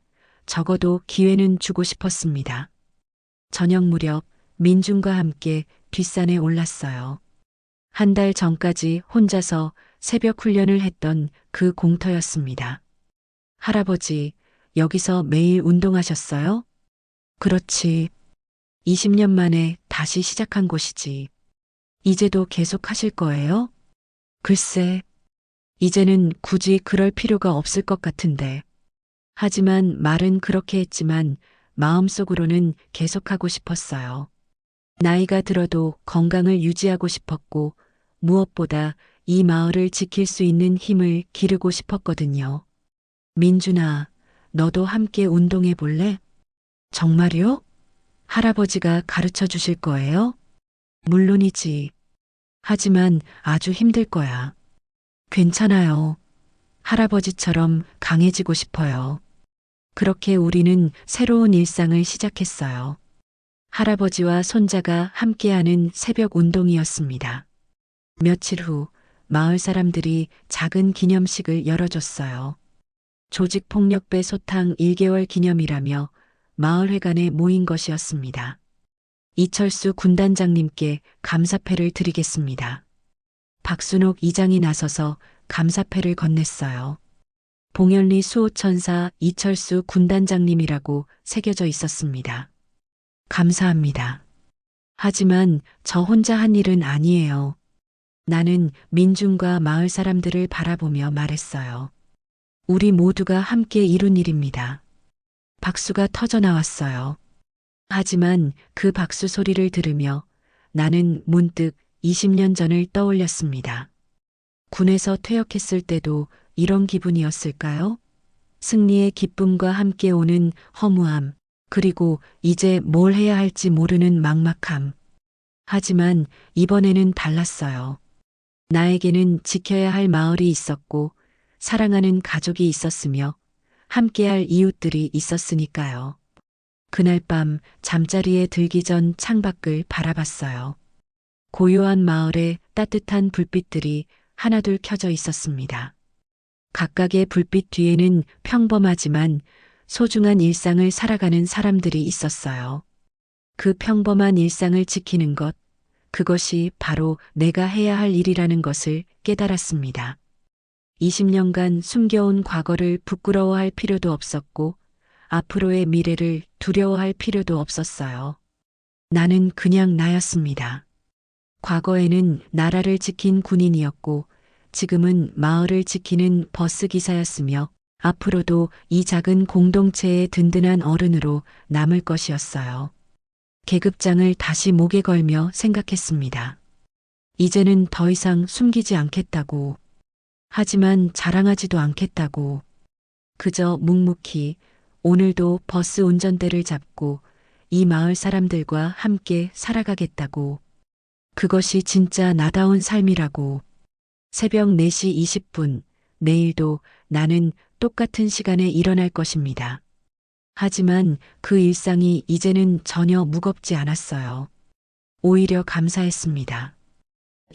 적어도 기회는 주고 싶었습니다. 저녁 무렵 민준과 함께 뒷산에 올랐어요. 한 달 전까지 혼자서 새벽 훈련을 했던 그 공터였습니다. 할아버지, 여기서 매일 운동하셨어요? 그렇지. 20년 만에 다시 시작한 곳이지. 이제도 계속 하실 거예요? 글쎄, 이제는 굳이 그럴 필요가 없을 것 같은데. 하지만 말은 그렇게 했지만 마음속으로는 계속하고 싶었어요. 나이가 들어도 건강을 유지하고 싶었고 무엇보다 이 마을을 지킬 수 있는 힘을 기르고 싶었거든요. 민준아, 너도 함께 운동해 볼래? 정말요? 할아버지가 가르쳐 주실 거예요? 물론이지. 하지만 아주 힘들 거야. 괜찮아요. 할아버지처럼 강해지고 싶어요. 그렇게 우리는 새로운 일상을 시작했어요. 할아버지와 손자가 함께하는 새벽 운동이었습니다. 며칠 후 마을 사람들이 작은 기념식을 열어줬어요. 조직폭력배 소탕 1개월 기념이라며 마을회관에 모인 것이었습니다. 이철수 군단장님께 감사패를 드리겠습니다. 박순옥 이장이 나서서 감사패를 건넸어요. 봉현리 수호천사 이철수 군단장님이라고 새겨져 있었습니다. 감사합니다. 하지만 저 혼자 한 일은 아니에요. 나는 민준과 마을 사람들을 바라보며 말했어요. 우리 모두가 함께 이룬 일입니다. 박수가 터져 나왔어요. 하지만 그 박수 소리를 들으며 나는 문득 20년 전을 떠올렸습니다. 군에서 퇴역했을 때도 이런 기분이었을까요? 승리의 기쁨과 함께 오는 허무함, 그리고 이제 뭘 해야 할지 모르는 막막함. 하지만 이번에는 달랐어요. 나에게는 지켜야 할 마을이 있었고 사랑하는 가족이 있었으며 함께할 이웃들이 있었으니까요. 그날 밤 잠자리에 들기 전 창밖을 바라봤어요. 고요한 마을에 따뜻한 불빛들이 하나둘 켜져 있었습니다. 각각의 불빛 뒤에는 평범하지만 소중한 일상을 살아가는 사람들이 있었어요. 그 평범한 일상을 지키는 것, 그것이 바로 내가 해야 할 일이라는 것을 깨달았습니다. 20년간 숨겨온 과거를 부끄러워할 필요도 없었고 앞으로의 미래를 두려워할 필요도 없었어요. 나는 그냥 나였습니다. 과거에는 나라를 지킨 군인이었고 지금은 마을을 지키는 버스 기사였으며 앞으로도 이 작은 공동체의 든든한 어른으로 남을 것이었어요. 계급장을 다시 목에 걸며 생각했습니다. 이제는 더 이상 숨기지 않겠다고. 하지만 자랑하지도 않겠다고. 그저 묵묵히 오늘도 버스 운전대를 잡고 이 마을 사람들과 함께 살아가겠다고. 그것이 진짜 나다운 삶이라고. 새벽 4시 20분, 내일도 나는 똑같은 시간에 일어날 것입니다. 하지만 그 일상이 이제는 전혀 무겁지 않았어요. 오히려 감사했습니다.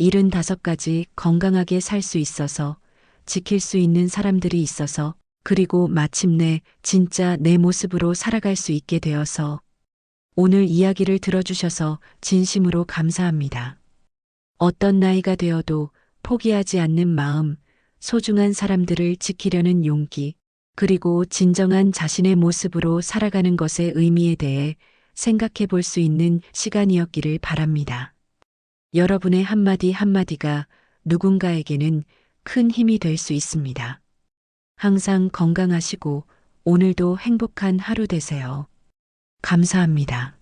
75가지 건강하게 살 수 있어서, 지킬 수 있는 사람들이 있어서, 그리고 마침내 진짜 내 모습으로 살아갈 수 있게 되어서, 오늘 이야기를 들어주셔서 진심으로 감사합니다. 어떤 나이가 되어도 포기하지 않는 마음, 소중한 사람들을 지키려는 용기, 그리고 진정한 자신의 모습으로 살아가는 것의 의미에 대해 생각해 볼 수 있는 시간이었기를 바랍니다. 여러분의 한마디 한마디가 누군가에게는 큰 힘이 될 수 있습니다. 항상 건강하시고 오늘도 행복한 하루 되세요. 감사합니다.